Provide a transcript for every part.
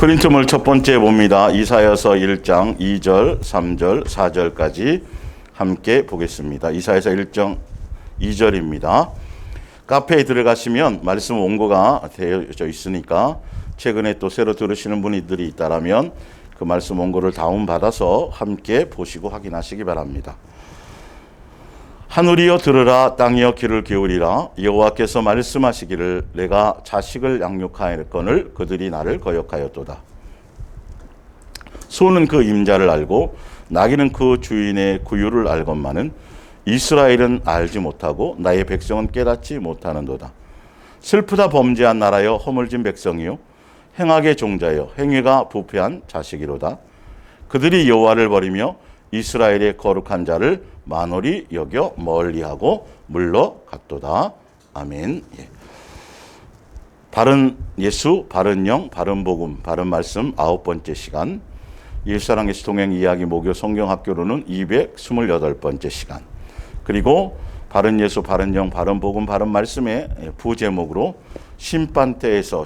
프린트물 첫 번째 봅니다. 이사야서 1장 2절, 3절, 4절까지 함께 보겠습니다. 이사야서 1장 2절입니다. 카페에 들어가시면 말씀 원고가 되어져 있으니까 최근에 또 새로 들으시는 분들이 있다라면 그 말씀 원고를 다운받아서 함께 보시고 확인하시기 바랍니다. 하늘이여 들으라, 땅이여 귀를 기울이라. 여호와께서 말씀하시기를 내가 자식을 양육하였거늘 그들이 나를 거역하였도다. 소는 그 임자를 알고 나귀는 그 주인의 구유를 알건만은 이스라엘은 알지 못하고 나의 백성은 깨닫지 못하는도다. 슬프다 범죄한 나라여 허물진 백성이요 행악의 종자여 행위가 부패한 자식이로다. 그들이 여호와를 버리며 이스라엘의 거룩한 자를 만홀히 여겨 멀리하고 물러갔도다. 아멘. 예. 바른 예수, 바른 영, 바른 복음, 바른 말씀 9번째 시간. 일사랑 예수 동행 이야기 목요 성경학교로는 228번째 시간. 그리고 바른 예수, 바른 영, 바른 복음, 바른 말씀의 부제목으로 심판대에서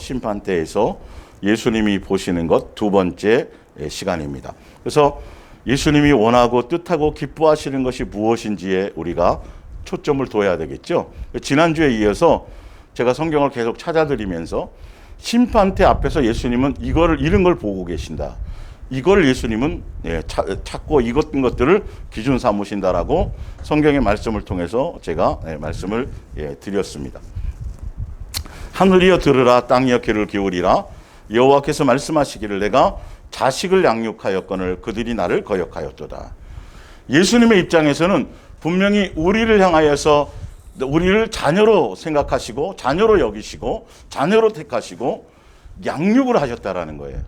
예수님이 보시는 것 두 번째 시간입니다. 그래서 예수님이 원하고 뜻하고 기뻐하시는 것이 무엇인지에 우리가 초점을 둬야 되겠죠. 지난주에 이어서 제가 성경을 계속 찾아드리면서 심판대 앞에서 예수님은 이런 걸 보고 계신다. 이걸 예수님은 찾고 이것든 것들을 기준 삼으신다라고 성경의 말씀을 통해서 제가 말씀을 드렸습니다. 하늘이여 들으라, 땅이여 귀를 기울이라. 여호와께서 말씀하시기를 내가 자식을 양육하였거늘 그들이 나를 거역하였도다. 예수님의 입장에서는 분명히 우리를 향하여서 우리를 자녀로 생각하시고 자녀로 여기시고 자녀로 택하시고 양육을 하셨다라는 거예요.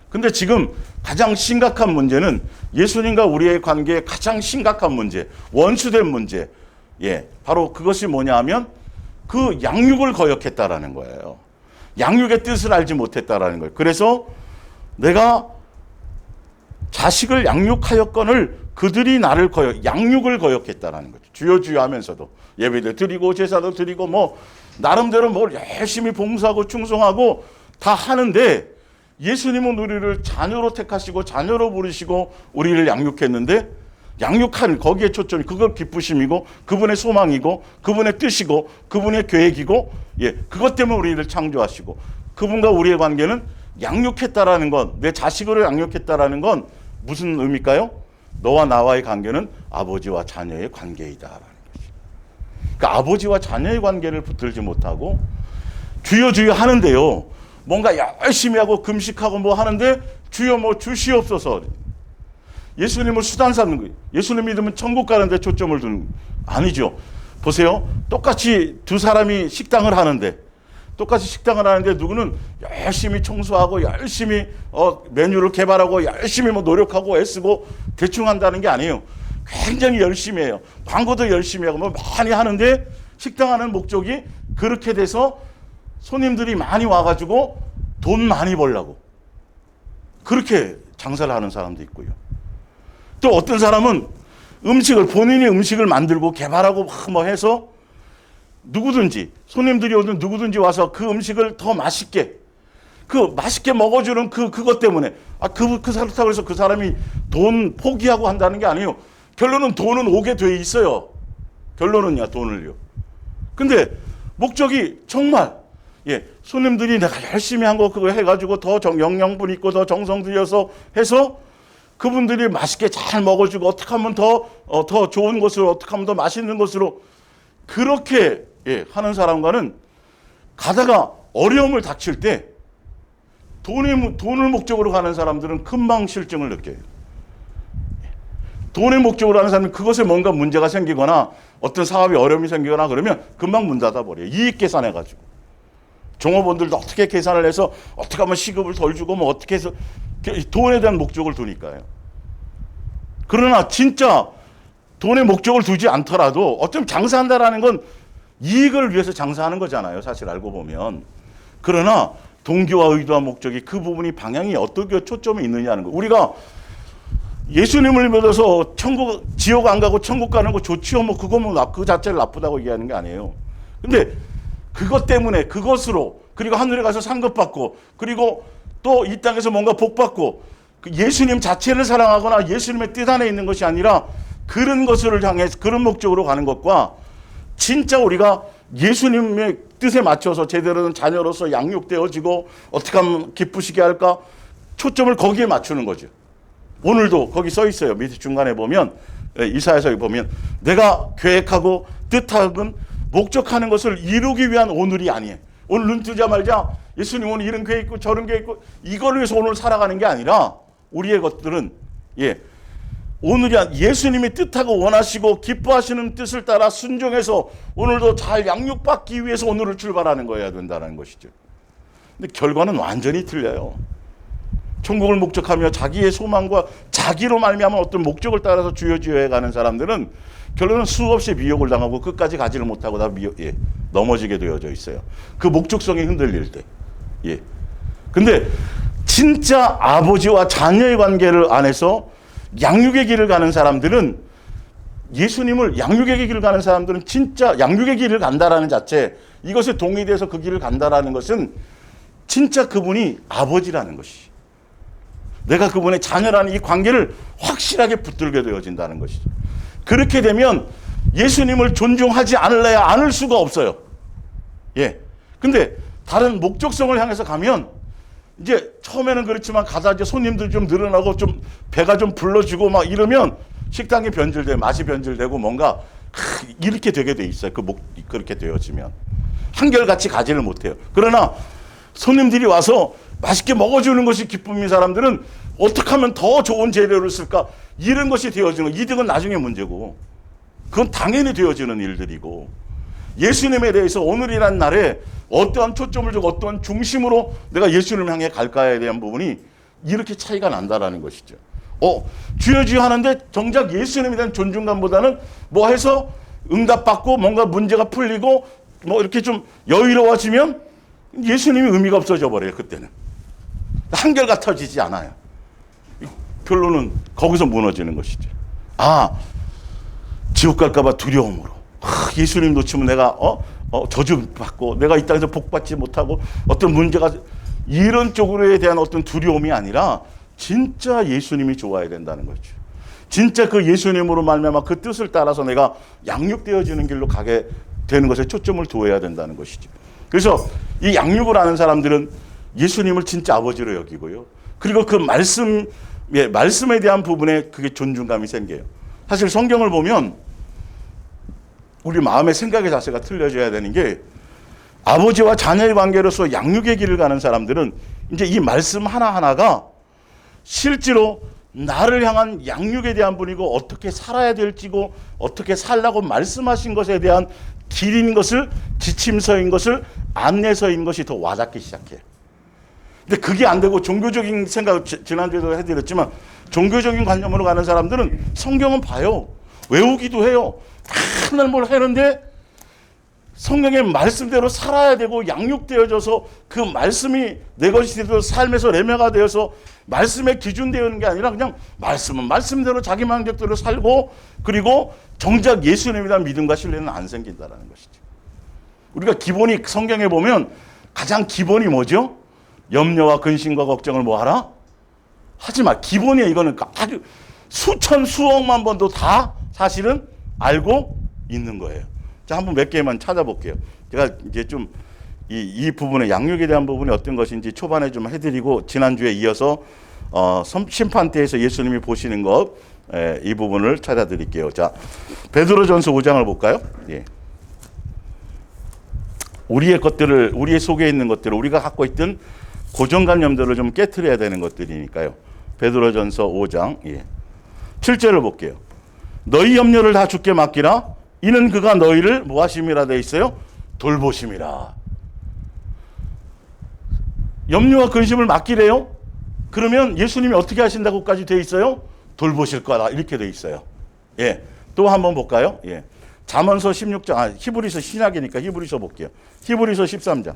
근데 지금 가장 심각한 문제는 예수님과 우리의 관계의 가장 심각한 문제, 원수된 문제, 바로 그것이 뭐냐 하면 그 양육을 거역했다라는 거예요. 양육의 뜻을 알지 못했다라는 거예요. 그래서 내가 자식을 양육하였거늘 그들이 나를 양육을 거역했다라는 거죠. 주여 주여 하면서도 예배도 드리고 제사도 드리고 나름대로 열심히 봉사하고 충성하고 다 하는데 예수님은 우리를 자녀로 택하시고 자녀로 부르시고 우리를 양육했는데 양육한 거기에 초점이 그걸 기쁘심이고 그분의 소망이고 그분의 뜻이고 그분의 계획이고 그것 때문에 우리를 창조하시고 그분과 우리의 관계는 양육했다라는 건, 내 자식으로 양육했다라는 건 무슨 의미일까요? 너와 나와의 관계는 아버지와 자녀의 관계이다라는 거죠. 그러니까 아버지와 자녀의 관계를 붙들지 못하고 주여 주여 하는데요. 뭔가 열심히 하고 금식하고 하는데 주여 주시옵소서. 예수님을 수단 삼는 거예요. 예수님 믿으면 천국 가는데 초점을 두는 아니죠. 보세요. 똑같이 두 사람이 식당을 하는데 누구는 열심히 청소하고 열심히 메뉴를 개발하고 열심히 노력하고 애쓰고 대충 한다는 게 아니에요. 굉장히 열심히 해요. 광고도 열심히 하고 많이 하는데 식당 하는 목적이 그렇게 돼서 손님들이 많이 와가지고 돈 많이 벌려고 그렇게 장사를 하는 사람도 있고요. 또 어떤 사람은 본인이 음식을 만들고 개발하고 해서 누구든지 손님들이 오든 누구든지 와서 그 음식을 더 맛있게 먹어주는 그것 때문에 그렇다고 해서 그 사람이 돈 포기하고 한다는 게 아니에요. 결론은 돈은 오게 돼 있어요. 결론은요, 돈을요. 근데 목적이 정말 손님들이 내가 열심히 한 거 그거 해가지고 더 영양분 있고 더 정성 들여서 해서 그분들이 맛있게 잘 먹어주고 어떻게 하면 더 좋은 것으로 어떻게 하면 더 맛있는 것으로 그렇게 하는 사람과는 가다가 어려움을 닥칠 때 돈을 목적으로 가는 사람들은 금방 실증을 느껴요. 돈의 목적으로 하는 사람은 그것에 뭔가 문제가 생기거나 어떤 사업에 어려움이 생기거나 그러면 금방 문 닫아버려요. 이익 계산해가지고. 종업원들도 어떻게 계산을 해서 어떻게 하면 시급을 덜 주고 어떻게 해서 돈에 대한 목적을 두니까요. 그러나 진짜 돈의 목적을 두지 않더라도 어쩌면 장사한다라는 건 이익을 위해서 장사하는 거잖아요. 사실 알고 보면. 그러나 동기와 의도와 목적이 그 부분이 방향이 어떻게 초점이 있느냐는 거. 우리가 예수님을 믿어서 지옥 안 가고 천국 가는 거 좋지요. 그 자체를 나쁘다고 얘기하는 게 아니에요. 근데 그것 때문에 그것으로 그리고 하늘에 가서 상급 받고 그리고 또 이 땅에서 뭔가 복받고 그 예수님 자체를 사랑하거나 예수님의 뜻 안에 있는 것이 아니라 그런 것을 향해 그런 목적으로 가는 것과 진짜 우리가 예수님의 뜻에 맞춰서 제대로 된 자녀로서 양육되어지고 어떻게 하면 기쁘시게 할까 초점을 거기에 맞추는 거죠. 오늘도 거기 써 있어요. 밑에 중간에 보면 이사야서에 보면 내가 계획하고 뜻하건 목적하는 것을 이루기 위한 오늘이 아니에요. 오늘 눈 뜨자마자 예수님 오늘 이런 계획 있고 저런 계획 있고 이걸 위해서 오늘 살아가는 게 아니라 우리의 것들은 오늘이 예수님이 뜻하고 원하시고 기뻐하시는 뜻을 따라 순종해서 오늘도 잘 양육받기 위해서 오늘을 출발하는 거여야 된다는 것이죠. 근데 결과는 완전히 틀려요. 천국을 목적하며 자기의 소망과 자기로 말미암은 어떤 목적을 따라서 주여주여해 가는 사람들은 결론은 수없이 미혹을 당하고 끝까지 가지를 못하고 다 넘어지게 되어져 있어요. 그 목적성이 흔들릴 때. 근데 진짜 아버지와 자녀의 관계를 안에서 양육의 길을 가는 사람들은 예수님을 양육의 길을 가는 사람들은 진짜 양육의 길을 간다라는 자체 이것에 동의돼서 그 길을 간다라는 것은 진짜 그분이 아버지라는 것이 내가 그분의 자녀라는 이 관계를 확실하게 붙들게 되어진다는 것이죠. 그렇게 되면 예수님을 존중하지 않을래야 않을 수가 없어요. 근데 다른 목적성을 향해서 가면 이제 처음에는 그렇지만 가다 이제 손님들 좀 늘어나고 좀 배가 좀 불러주고 막 이러면 식당이 변질되고 맛이 변질되고 뭔가 이렇게 되게 돼 있어요. 그렇게 되어지면 한결같이 가지를 못해요. 그러나 손님들이 와서 맛있게 먹어주는 것이 기쁨인 사람들은 어떻게 하면 더 좋은 재료를 쓸까 이런 것이 되어지는 이득은 나중에 문제고 그건 당연히 되어지는 일들이고 예수님에 대해서 오늘이란 날에 어떠한 초점을 주고 어떠한 중심으로 내가 예수님을 향해 갈까에 대한 부분이 이렇게 차이가 난다라는 것이죠. 주여 주여 하는데 정작 예수님에 대한 존중감보다는 뭐 해서 응답받고 뭔가 문제가 풀리고 뭐 이렇게 좀 여유로워지면 예수님이 의미가 없어져 버려요. 그때는 한결같아지지 않아요. 결론은 거기서 무너지는 것이죠. 지옥 갈까봐 두려움으로 예수님 놓치면 내가 저주받고 내가 이 땅에서 복받지 못하고 어떤 문제가 이런 쪽으로에 대한 어떤 두려움이 아니라 진짜 예수님이 좋아야 된다는 거죠. 진짜 그 예수님으로 말미암아 그 뜻을 따라서 내가 양육되어지는 길로 가게 되는 것에 초점을 두어야 된다는 것이죠. 그래서 이 양육을 하는 사람들은 예수님을 진짜 아버지로 여기고요. 그리고 그 말씀에 대한 부분에 그게 존중감이 생겨요. 사실 성경을 보면 우리 마음의 생각의 자세가 틀려져야 되는 게 아버지와 자녀의 관계로서 양육의 길을 가는 사람들은 이제 이 말씀 하나하나가 실제로 나를 향한 양육에 대한 분이고 어떻게 살아야 될지고 어떻게 살라고 말씀하신 것에 대한 길인 것을 지침서인 것을 안내서인 것이 더 와닿기 시작해요. 근데 그게 안 되고 종교적인 생각 지난주에도 해드렸지만 종교적인 관념으로 가는 사람들은 성경은 봐요. 외우기도 해요. 맨날 뭘 하는데 성경의 말씀대로 살아야 되고 양육되어져서 그 말씀이 내 것이 되어서 삶에서 레메가 되어서 말씀에 기준되는 게 아니라 그냥 말씀은 말씀대로 자기 만족대로 살고 그리고 정작 예수님에 대한 믿음과 신뢰는 안 생긴다는 것이죠. 우리가 기본이 성경에 보면 가장 기본이 뭐죠? 염려와 근심과 걱정을 뭐 하라? 하지 마. 기본이야. 이거는 아주 수천 수억만 번도 다 사실은 알고 있는 거예요. 자, 한번 몇 개만 찾아볼게요. 제가 이제 좀 이 부분의 양육에 대한 부분이 어떤 것인지 초반에 좀 해드리고 지난주에 이어서 심판대에서 예수님이 보시는 것 이 부분을 찾아드릴게요. 자, 베드로전서 5장을 볼까요? 우리의 것들을 우리의 속에 있는 것들을 우리가 갖고 있던 고정관념들을 좀 깨트려야 되는 것들이니까요. 베드로전서 5장 7절을 볼게요. 너희 염려를 다 주께 맡기라. 이는 그가 너희를 뭐하심이라 돼 있어요? 돌보심이라. 염려와 근심을 맡기래요. 그러면 예수님이 어떻게 하신다고까지 돼 있어요? 돌보실 거다 이렇게 돼 있어요. 또 한번 볼까요? 잠언서 16장 히브리서 신약이니까 히브리서 볼게요. 히브리서 13장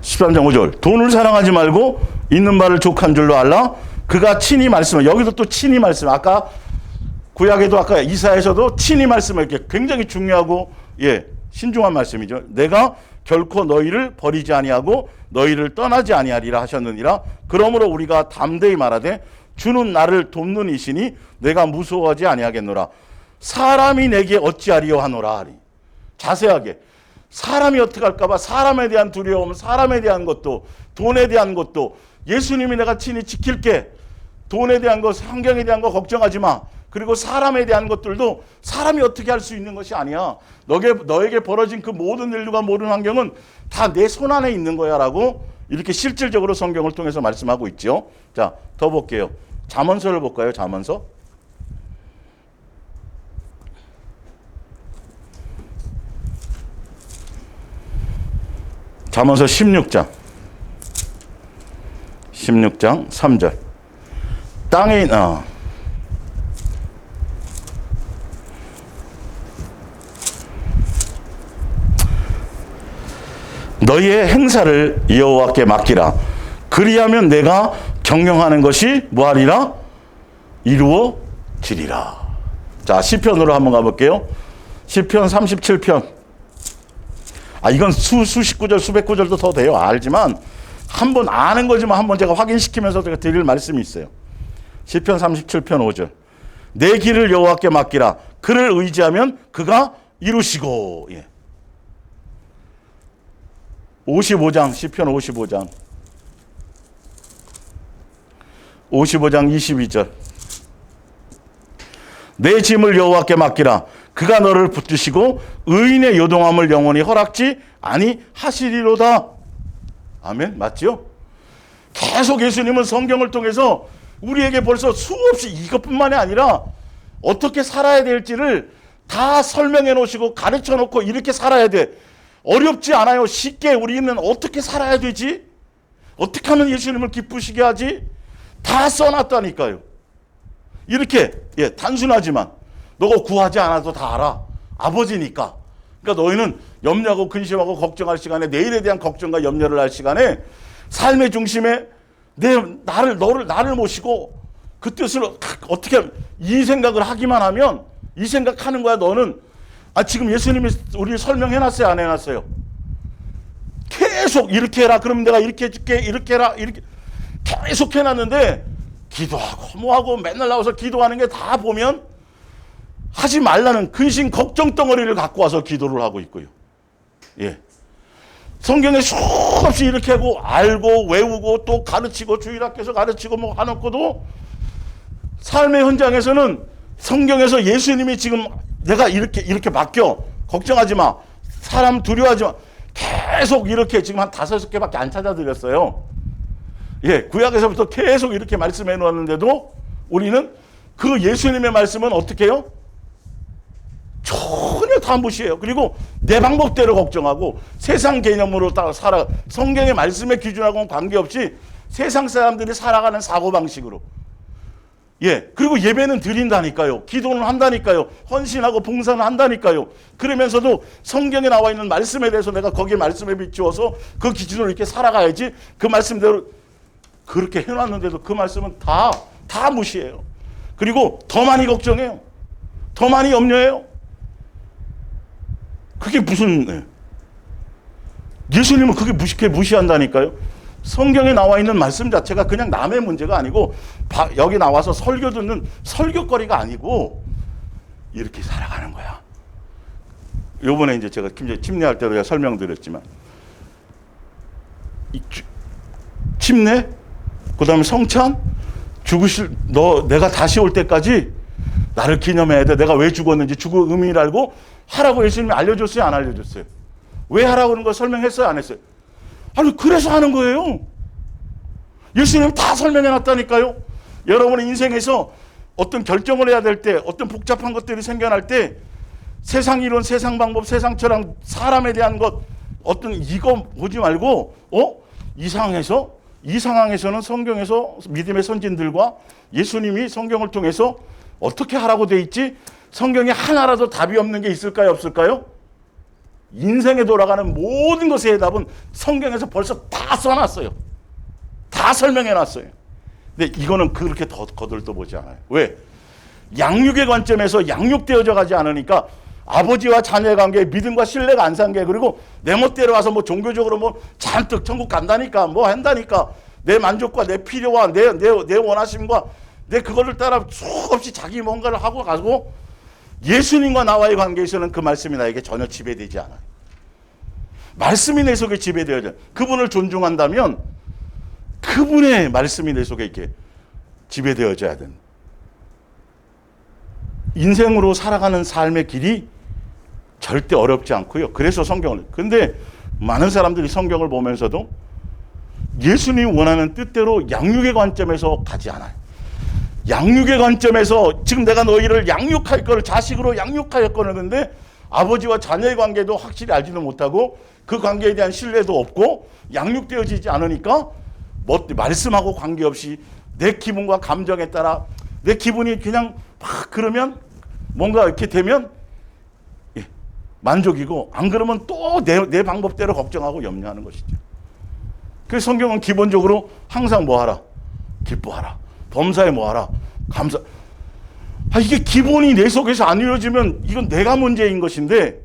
13장 5절. 돈을 사랑하지 말고 있는 바를 족한 줄로 알라. 그가 친히 말씀을 여기도 또 친히 말씀 아까 구약에도 아까 이사야에서도 친히 말씀을 이렇게 굉장히 중요하고 신중한 말씀이죠. 내가 결코 너희를 버리지 아니하고 너희를 떠나지 아니하리라 하셨느니라. 그러므로 우리가 담대히 말하되 주는 나를 돕는 이시니 내가 무서워하지 아니하겠노라. 사람이 내게 어찌하리요 하노라 하리. 자세하게 사람이 어떻게 할까봐 사람에 대한 두려움, 사람에 대한 것도, 돈에 대한 것도 예수님이 내가 친히 지킬게. 돈에 대한 것, 환경에 대한 거 걱정하지 마. 그리고 사람에 대한 것들도 사람이 어떻게 할 수 있는 것이 아니야. 너에게 벌어진 그 모든 일과 모든 환경은 다 내 손 안에 있는 거야 라고 이렇게 실질적으로 성경을 통해서 말씀하고 있죠. 자, 더 볼게요. 잠언서를 볼까요? 잠언서. 잠언서 16장 3절. 땅에 너희의 행사를 여호와께 맡기라. 그리하면 내가 경영하는 것이 뭐하리라? 이루어지리라. 자, 시편으로 한번 가볼게요. 시편 37편. 이건 수십 구절, 수백 구절도 더 돼요. 알지만 한번 아는 거지만 한번 제가 확인시키면서 제가 드릴 말씀이 있어요. 시편 37편 5절. 내 길을 여호와께 맡기라. 그를 의지하면 그가 이루시고. 55장, 시편 55장 22절. 내 짐을 여호와께 맡기라. 그가 너를 붙드시고 의인의 요동함을 영원히 허락지 아니하시리로다. 아멘. 맞죠? 계속 예수님은 성경을 통해서 우리에게 벌써 수없이 이것뿐만이 아니라 어떻게 살아야 될지를 다 설명해 놓으시고 가르쳐 놓고 이렇게 살아야 돼. 어렵지 않아요. 쉽게 우리는 어떻게 살아야 되지? 어떻게 하면 예수님을 기쁘시게 하지? 다 써놨다니까요. 이렇게 단순하지만 너가 구하지 않아도 다 알아. 아버지니까. 그러니까 너희는 염려하고 근심하고 걱정할 시간에, 내일에 대한 걱정과 염려를 할 시간에 삶의 중심에 나를 모시고 그 뜻을 어떻게 이 생각을 하기만 하면 이 생각하는 거야. 너는 지금 예수님이 우리 설명해놨어요, 안 해놨어요? 계속 이렇게 해라. 그러면 내가 이렇게 해줄게. 이렇게 해라. 이렇게 계속 해놨는데 기도하고 뭐하고 맨날 나와서 기도하는 게 다 보면 하지 말라는 근심 걱정 덩어리를 갖고 와서 기도를 하고 있고요. 성경에 수없이 이렇게 하고 알고 외우고 또 가르치고 주일학교에서 가르치고 뭐 하놓고도 삶의 현장에서는 성경에서 예수님이 지금 내가 이렇게 맡겨. 걱정하지 마. 사람 두려워하지 마. 계속 이렇게 지금 한 5개밖에 안 찾아드렸어요. 구약에서부터 계속 이렇게 말씀해 놓았는데도 우리는 그 예수님의 말씀은 어떻게 해요? 전혀 다 무시해요. 그리고 내 방법대로 걱정하고 세상 개념으로 딱 살아. 성경의 말씀의 기준하고는 관계없이 세상 사람들이 살아가는 사고방식으로. 그리고 예배는 드린다니까요. 기도는 한다니까요. 헌신하고 봉사는 한다니까요. 그러면서도 성경에 나와 있는 말씀에 대해서 내가 거기 말씀에 비추어서 그 기준으로 이렇게 살아가야지. 그 말씀대로 그렇게 해놨는데도 그 말씀은 다 무시해요. 그리고 더 많이 걱정해요. 더 많이 염려해요. 그게 무슨, 예수님은 그게 무시한다니까요. 성경에 나와 있는 말씀 자체가 그냥 남의 문제가 아니고 여기 나와서 설교 듣는 설교거리가 아니고 이렇게 살아가는 거야. 요번에 이제 제가 침례할 때도 설명드렸지만 침례, 그 다음에 성찬, 내가 다시 올 때까지 나를 기념해야 돼. 내가 왜 죽었는지 죽을 의미를 알고 하라고 예수님이 알려줬어요, 안 알려줬어요? 왜 하라고 하는 거 설명했어요, 안 했어요? 그래서 하는 거예요. 예수님 다 설명해 놨다니까요. 여러분의 인생에서 어떤 결정을 해야 될 때, 어떤 복잡한 것들이 생겨날 때 세상 이론, 세상 방법, 세상 철학, 사람에 대한 것 어떤 이거 보지 말고 이 상황에서는 성경에서 믿음의 선진들과 예수님이 성경을 통해서 어떻게 하라고 돼 있지? 성경에 하나라도 답이 없는 게 있을까요, 없을까요? 인생에 돌아가는 모든 것의 해답은 성경에서 벌써 다 써놨어요. 다 설명해놨어요. 근데 이거는 그렇게 더 거들떠 보지 않아요. 왜? 양육의 관점에서 양육되어져 가지 않으니까 아버지와 자녀의 관계, 믿음과 신뢰가 안 산 게, 그리고 내 멋대로 와서 뭐 종교적으로 뭐 잔뜩 천국 간다니까, 뭐 한다니까, 내 만족과 내 필요와 내 원하심과 내 그거를 따라 수없이 자기 뭔가를 하고 가고, 예수님과 나와의 관계에서는 그 말씀이 나에게 전혀 지배되지 않아요. 말씀이 내 속에 지배되어져. 그분을 존중한다면 그분의 말씀이 내 속에 이렇게 지배되어져야 된다. 인생으로 살아가는 삶의 길이 절대 어렵지 않고요. 그래서 성경을. 근데 많은 사람들이 성경을 보면서도 예수님이 원하는 뜻대로 양육의 관점에서 가지 않아요. 양육의 관점에서 지금 내가 너희를 양육할 거를, 자식으로 양육할 거를, 근데 아버지와 자녀의 관계도 확실히 알지도 못하고 그 관계에 대한 신뢰도 없고 양육되어지지 않으니까 뭐 말씀하고 관계없이 내 기분과 감정에 따라 내 기분이 그냥 막 그러면 뭔가 이렇게 되면 만족이고, 안 그러면 또 내 방법대로 걱정하고 염려하는 것이죠. 그래서 성경은 기본적으로 항상 뭐 하라? 기뻐하라. 범사에 뭐 하라? 감사. 이게 기본이 내 속에서 안 이루어지면 이건 내가 문제인 것인데,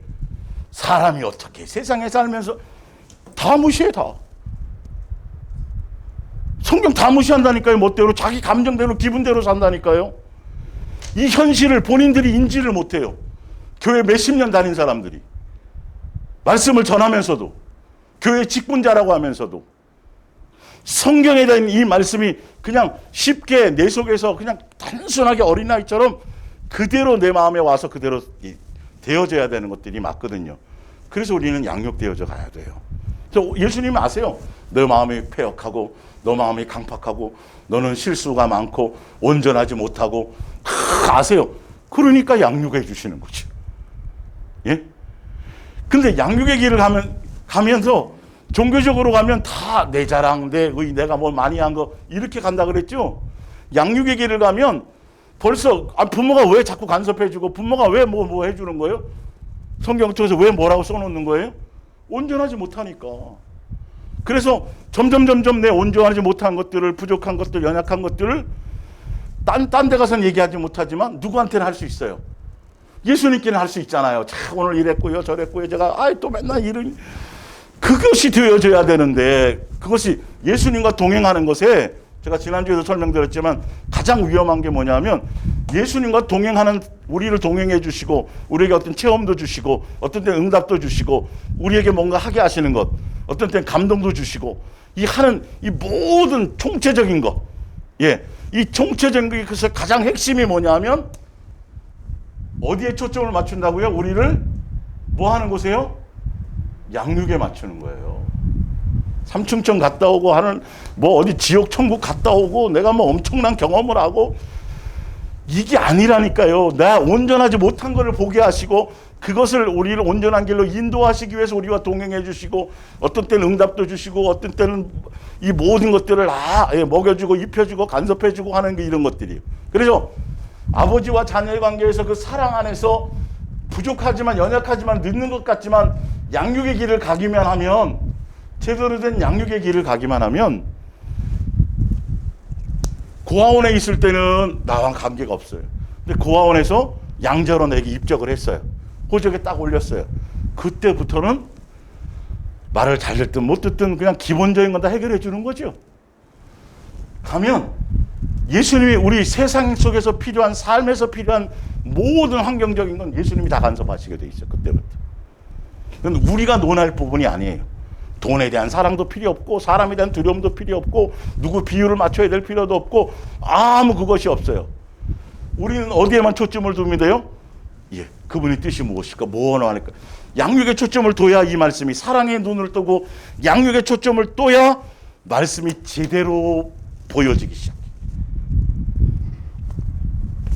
사람이 어떻게 세상에 살면서 다 무시해, 다. 성경 다 무시한다니까요. 멋대로 자기 감정대로 기분대로 산다니까요. 이 현실을 본인들이 인지를 못해요. 교회 몇십 년 다닌 사람들이 말씀을 전하면서도, 교회 직분자라고 하면서도 성경에 대한 이 말씀이 그냥 쉽게 내 속에서 그냥 단순하게 어린아이처럼 그대로 내 마음에 와서 그대로 되어져야 되는 것들이 맞거든요. 그래서 우리는 양육되어져 가야 돼요. 예수님이 아세요. 너 마음이 패역하고 너 마음이 강팍하고 너는 실수가 많고 온전하지 못하고 아세요. 그러니까 양육해 주시는 거죠. 예? 근데 양육의 길을 가면서 종교적으로 가면 다 내 자랑, 내가 뭘 많이 한 거 이렇게 간다 그랬죠. 양육의 길을 가면 벌써 부모가 왜 자꾸 간섭해주고 부모가 왜 뭐 해주는 거예요? 성경 통해서 왜 뭐라고 써놓는 거예요? 온전하지 못하니까. 그래서 점점 내 온전하지 못한 것들을, 부족한 것들, 연약한 것들을 딴 데 가서는 얘기하지 못하지만 누구한테는 할 수 있어요. 예수님께는 할 수 있잖아요. 자, 오늘 이랬고요, 저랬고요. 제가 또 맨날 이런. 그것이 되어져야 되는데, 그것이 예수님과 동행하는 것에, 제가 지난주에도 설명드렸지만 가장 위험한 게 뭐냐면, 예수님과 동행하는, 우리를 동행해 주시고 우리에게 어떤 체험도 주시고 어떤 때는 응답도 주시고 우리에게 뭔가 하게 하시는 것, 어떤 때는 감동도 주시고, 이 모든 총체적인 것, 이 총체적인 것의 가장 핵심이 뭐냐면 어디에 초점을 맞춘다고요? 우리를 뭐 하는 곳에요? 양육에 맞추는 거예요. 삼층천 갔다 오고 뭐 어디 지옥 천국 갔다 오고 내가 뭐 엄청난 경험을 하고, 이게 아니라니까요. 나 온전하지 못한 것을 보게 하시고 그것을 우리를 온전한 길로 인도하시기 위해서 우리와 동행해 주시고, 어떤 때는 응답도 주시고 어떤 때는 이 모든 것들을 먹여주고 입혀주고 간섭해주고 하는 게 이런 것들이에요. 그래서 아버지와 자녀의 관계에서 그 사랑 안에서 부족하지만 연약하지만 늦는 것 같지만 양육의 길을 가기만 하면, 제대로 된 양육의 길을 가기만 하면, 고아원에 있을 때는 나와 관계가 없어요. 근데 고아원에서 양자로 내게 입적을 했어요. 호적에 딱 올렸어요. 그때부터는 말을 잘 듣든 못 듣든 그냥 기본적인 건 다 해결해 주는 거죠. 가면 예수님이 우리 세상 속에서 필요한, 삶에서 필요한 모든 환경적인 건 예수님이 다 간섭하시게 돼 있어요. 그때부터. 그건 우리가 논할 부분이 아니에요. 돈에 대한 사랑도 필요 없고 사람에 대한 두려움도 필요 없고 누구 비율을 맞춰야 될 필요도 없고 아무 그것이 없어요. 우리는 어디에만 초점을 두면 돼요? 그분의 뜻이 무엇일까? 뭐 원하니까? 양육에 초점을 둬야 이 말씀이, 사랑의 눈을 뜨고 양육에 초점을 둬야 말씀이 제대로 보여지기 시작해.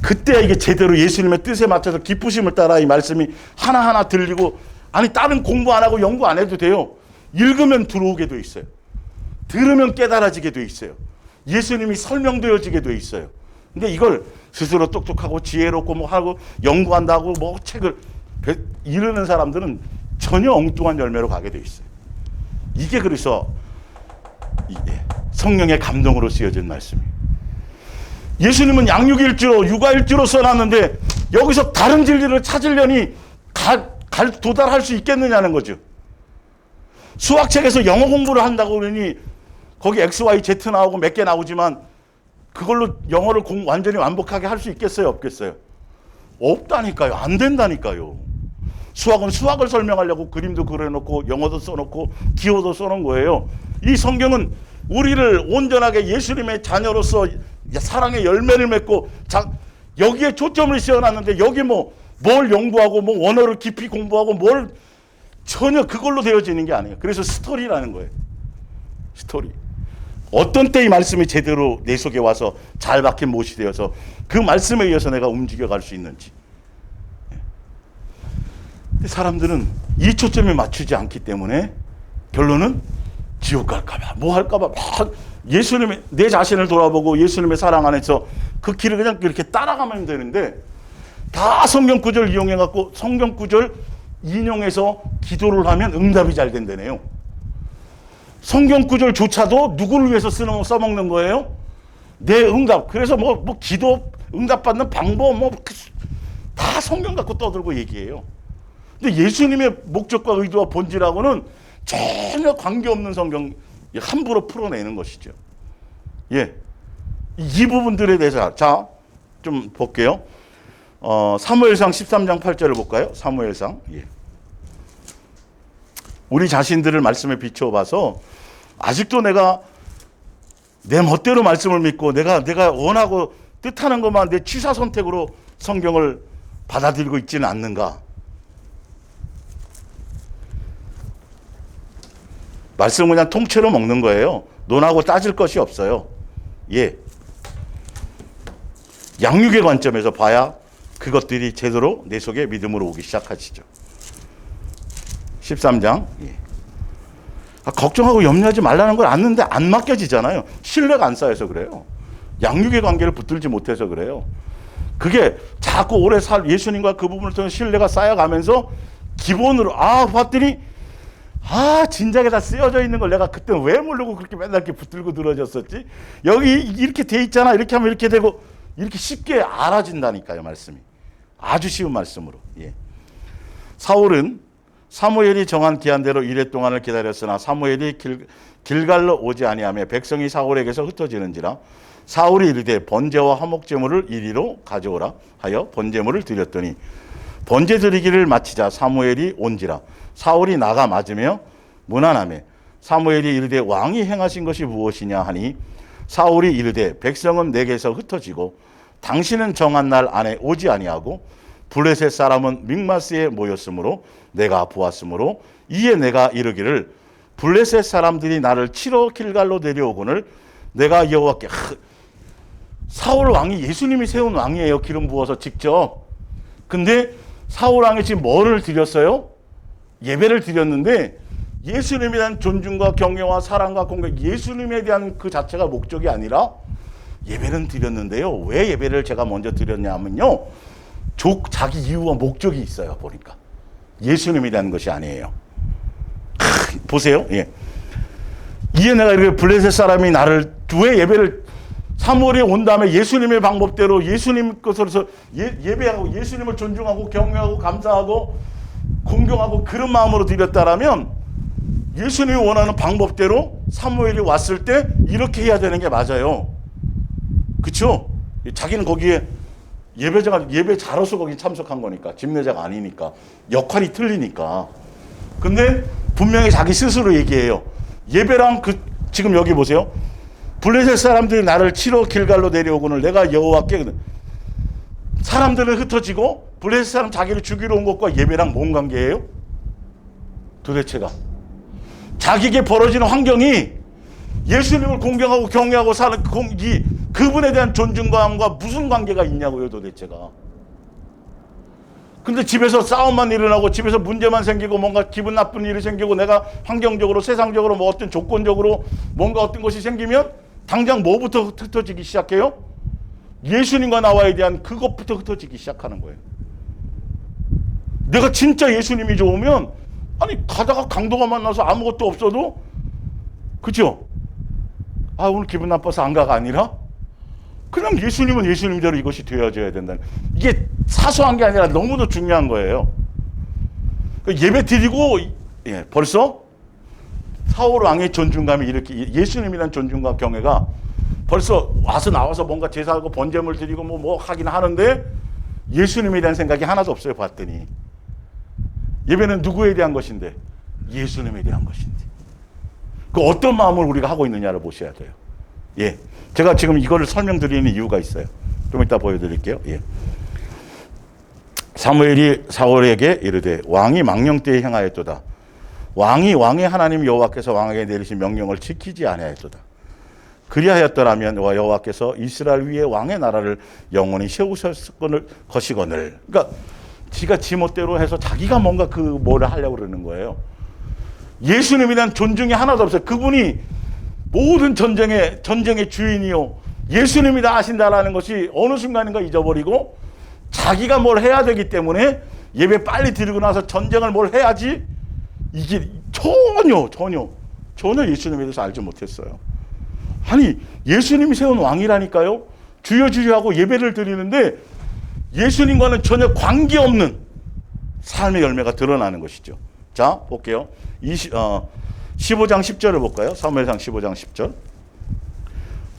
그때야 이게 제대로 예수님의 뜻에 맞춰서 기쁘심을 따라 이 말씀이 하나하나 들리고, 다른 공부 안 하고 연구 안 해도 돼요. 읽으면 들어오게 돼 있어요. 들으면 깨달아지게 돼 있어요. 예수님이 설명되어지게 돼 있어요. 근데 이걸 스스로 똑똑하고 지혜롭고 뭐 하고 연구한다고 뭐 책을 이르는 사람들은 전혀 엉뚱한 열매로 가게 돼 있어요. 이게 그래서 성령의 감동으로 쓰여진 말씀이에요. 예수님은 양육일주로 육아일주로 써놨는데 여기서 다른 진리를 찾으려니 도달할 수 있겠느냐는 거죠. 수학책에서 영어 공부를 한다고 그러니 거기 X, Y, Z 나오고 몇 개 나오지만 그걸로 영어를 완전히 완벽하게 할 수 있겠어요? 없겠어요? 없다니까요. 안 된다니까요. 수학은 수학을 설명하려고 그림도 그려놓고 영어도 써놓고 기호도 써놓은 거예요. 이 성경은 우리를 온전하게 예수님의 자녀로서 사랑의 열매를 맺고 여기에 초점을 씌워놨는데 여기 뭘 연구하고 원어를 깊이 공부하고 전혀 그걸로 되어지는 게 아니에요. 그래서 스토리라는 거예요. 스토리. 어떤 때 이 말씀이 제대로 내 속에 와서 잘 박힌 못이 되어서 그 말씀에 의해서 내가 움직여갈 수 있는지. 근데 사람들은 이 초점에 맞추지 않기 때문에 결론은 지옥 갈까봐 뭐 할까봐 막 예수님의 내 자신을 돌아보고 예수님의 사랑 안에서 그 길을 그냥 이렇게 따라가면 되는데 다 성경 구절 이용해갖고 성경 구절 인용해서 기도를 하면 응답이 잘 된다네요. 성경 구절조차도 누구를 위해서 써먹는 거예요? 내 응답. 그래서 기도 응답받는 방법 다 성경 갖고 떠들고 얘기해요. 근데 예수님의 목적과 의도와 본질하고는 전혀 관계없는 성경 함부로 풀어내는 것이죠. 예. 이 부분들에 대해서 좀 볼게요. 사무엘상 13장 8절을 볼까요? 사무엘상. 예. 우리 자신들을 말씀에 비춰봐서 아직도 내가 내 멋대로 말씀을 믿고 내가 원하고 뜻하는 것만 내 취사 선택으로 성경을 받아들이고 있지는 않는가? 말씀은 그냥 통째로 먹는 거예요. 논하고 따질 것이 없어요. 예. 양육의 관점에서 봐야 그것들이 제대로 내 속에 믿음으로 오기 시작하시죠. 13장. 예. 걱정하고 염려하지 말라는 걸 아는데 안 맡겨지잖아요. 신뢰가 안 쌓여서 그래요. 양육의 관계를 붙들지 못해서 그래요. 그게 자꾸 오래 예수님과 그 부분을 통해 신뢰가 쌓여가면서 기본으로 봤더니 진작에 다 쓰여져 있는 걸 내가 그때 왜 모르고 그렇게 맨날 이렇게 붙들고 늘어졌었지? 여기 이렇게 돼 있잖아. 이렇게 하면 이렇게 되고 이렇게 쉽게 알아진다니까요. 말씀이. 아주 쉬운 말씀으로. 예. 사울은 사무엘이 정한 기한대로 이레 동안을 기다렸으나 사무엘이 길갈로 오지 아니하며 백성이 사울에게서 흩어지는지라 사울이 이르되 번제와 화목제물을 이리로 가져오라 하여 번제물을 드렸더니 번제 드리기를 마치자 사무엘이 온지라 사울이 나가 맞으며 문안하며 사무엘이 이르되 왕이 행하신 것이 무엇이냐 하니 사울이 이르되 백성은 내게서 흩어지고 당신은 정한 날 안에 오지 아니하고 블레셋 사람은 믹마스에 모였으므로 내가 보았으므로 이에 내가 이르기를 블레셋 사람들이 나를 치러 길갈로 내려오거늘 내가 여호와께 사울 왕이 예수님이 세운 왕이에요. 기름 부어서 직접. 근데 사울 왕이 지금 뭐를 드렸어요? 예배를 드렸는데 예수님에 대한 존중과 경외와 사랑과 공격, 예수님에 대한 그 자체가 목적이 아니라 예배는 드렸는데요. 왜 예배를 제가 먼저 드렸냐면요. 자기 이유와 목적이 있어요. 보니까. 예수님에 대한 것이 아니에요. 보세요. 예. 이에 내가 이렇게 블레셋 사람이 나를 왜 예배를 사무엘이 온 다음에 예수님의 방법대로 예수님 것으로서 예배하고 예수님을 존중하고 경외하고 감사하고 공경하고 그런 마음으로 드렸다라면 예수님이 원하는 방법대로 사무엘이 왔을 때 이렇게 해야 되는 게 맞아요. 그렇죠? 자기는 거기에 예배 잘해서 거기 참석한 거니까 집례자가 아니니까 역할이 틀리니까. 근데 분명히 자기 스스로 얘기해요. 예배랑 지금 여기 보세요. 블레셋 사람들이 나를 치러 길갈로 내려오거늘 내가 여호와께 사람들은 흩어지고 블레셋 사람 자기를 죽이러 온 것과 예배랑 뭔 관계예요? 도대체가 자기에게 벌어지는 환경이 예수님을 공경하고 경외하고 사는 그분에 대한 존중감과 무슨 관계가 있냐고요, 도대체가. 근데 집에서 싸움만 일어나고 집에서 문제만 생기고 뭔가 기분 나쁜 일이 생기고 내가 환경적으로 세상적으로 뭐 어떤 조건적으로 뭔가 어떤 것이 생기면 당장 뭐부터 흩어지기 시작해요? 예수님과 나와에 대한 그것부터 흩어지기 시작하는 거예요. 내가 진짜 예수님이 좋으면 가다가 강도가 만나서 아무것도 없어도 그죠? 오늘 기분 나빠서 안 가가 아니라 그냥 예수님은 예수님대로 이것이 되어져야 된다는, 이게 사소한 게 아니라 너무도 중요한 거예요. 예배 드리고 벌써 사울 왕의 존중감이 이렇게, 예수님이란 존중감 경외가 벌써 나와서 뭔가 제사하고 번제물 드리고 뭐 하긴 하는데 예수님에 대한 생각이 하나도 없어요. 봤더니 예배는 누구에 대한 것인데? 예수님에 대한 것인데. 그 어떤 마음을 우리가 하고 있느냐를 보셔야 돼요. 예, 제가 지금 이거를 설명드리는 이유가 있어요. 좀 이따 보여드릴게요. 예. 사무엘이 사울에게 이르되 왕이 망령 때에 행하였도다. 왕의 하나님 여호와께서 왕에게 내리신 명령을 지키지 아니하였도다. 그리하였더라면 여호와께서 이스라엘 위에 왕의 나라를 영원히 세우셨을 것이거늘. 그러니까 지가 지멋대로 해서 자기가 뭔가 뭐를 하려고 그러는 거예요. 예수님에 대한 존중이 하나도 없어요. 그분이 모든 전쟁의 주인이요 예수님이 다 하신다라는 것이 어느 순간인가 잊어버리고 자기가 뭘 해야 되기 때문에 예배 빨리 드리고 나서 전쟁을 뭘 해야지, 이게 전혀 예수님에 대해서 알지 못했어요. 아니 예수님이 세운 왕이라니까요. 주여 하고 예배를 드리는데 예수님과는 전혀 관계없는 삶의 열매가 드러나는 것이죠. 자 볼게요. 15장 10절을 볼까요? 사무엘상 15장 10절.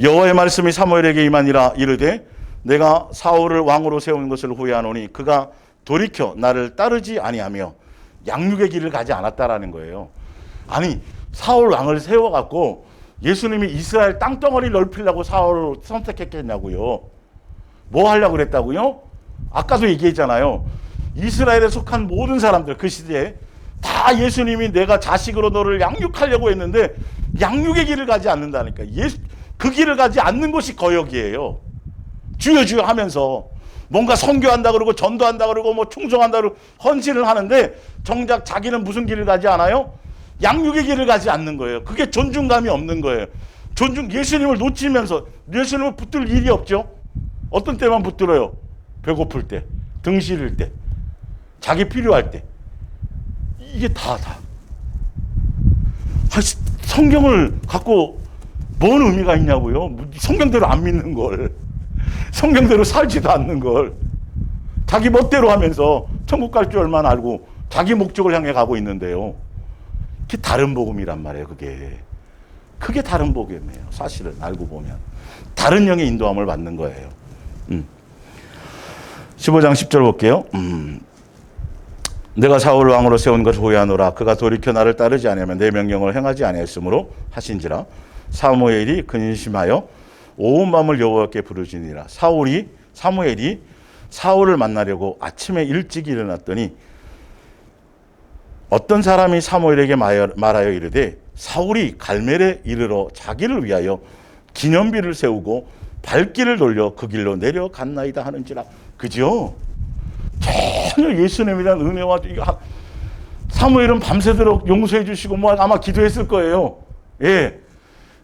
여호와의 말씀이 사무엘에게 임하니라. 이르되 내가 사울을 왕으로 세운 것을 후회하노니 그가 돌이켜 나를 따르지 아니하며 양육의 길을 가지 않았다라는 거예요. 아니 사울 왕을 세워갖고 예수님이 이스라엘 땅덩어리 넓히려고 사울을 선택했겠냐고요. 뭐 하려고 그랬다고요? 아까도 얘기했잖아요. 이스라엘에 속한 모든 사람들 그 시대에 다 예수님이 내가 자식으로 너를 양육하려고 했는데 양육의 길을 가지 않는다니까. 그 길을 가지 않는 것이 거역이에요. 주여 하면서 뭔가 선교한다 그러고 전도한다 그러고 뭐 충성한다 그러고 헌신을 하는데 정작 자기는 무슨 길을 가지 않아요? 양육의 길을 가지 않는 거예요. 그게 존중감이 없는 거예요. 예수님을 놓치면서 예수님을 붙들 일이 없죠. 어떤 때만 붙들어요? 배고플 때, 등 시릴 때, 자기 필요할 때. 이게 다. 성경을 갖고 뭔 의미가 있냐고요? 성경대로 안 믿는 걸. 성경대로 살지도 않는 걸. 자기 멋대로 하면서 천국 갈 줄 얼마나 알고 자기 목적을 향해 가고 있는데요. 그게 다른 복음이란 말이에요. 그게 다른 복음이에요. 사실은 알고 보면. 다른 영의 인도함을 받는 거예요. 15장 10절 볼게요. 내가 사울을 왕으로 세운 것을 후회하노라. 그가 돌이켜 나를 따르지 아니하면 내 명령을 행하지 아니하였으므로 하신지라. 사무엘이 근심하여 온 밤을 여호와께 부르짖으니라. 사무엘이 사울을 만나려고 아침에 일찍 일어났더니 어떤 사람이 사무엘에게 말하여 이르되 사울이 갈멜에 이르러 자기를 위하여 기념비를 세우고 발길을 돌려 그 길로 내려갔나이다 하는지라. 그죠? 전혀 예수님에 대한 은혜와 사무엘은 밤새도록 용서해 주시고 뭐 아마 기도했을 거예요. 예.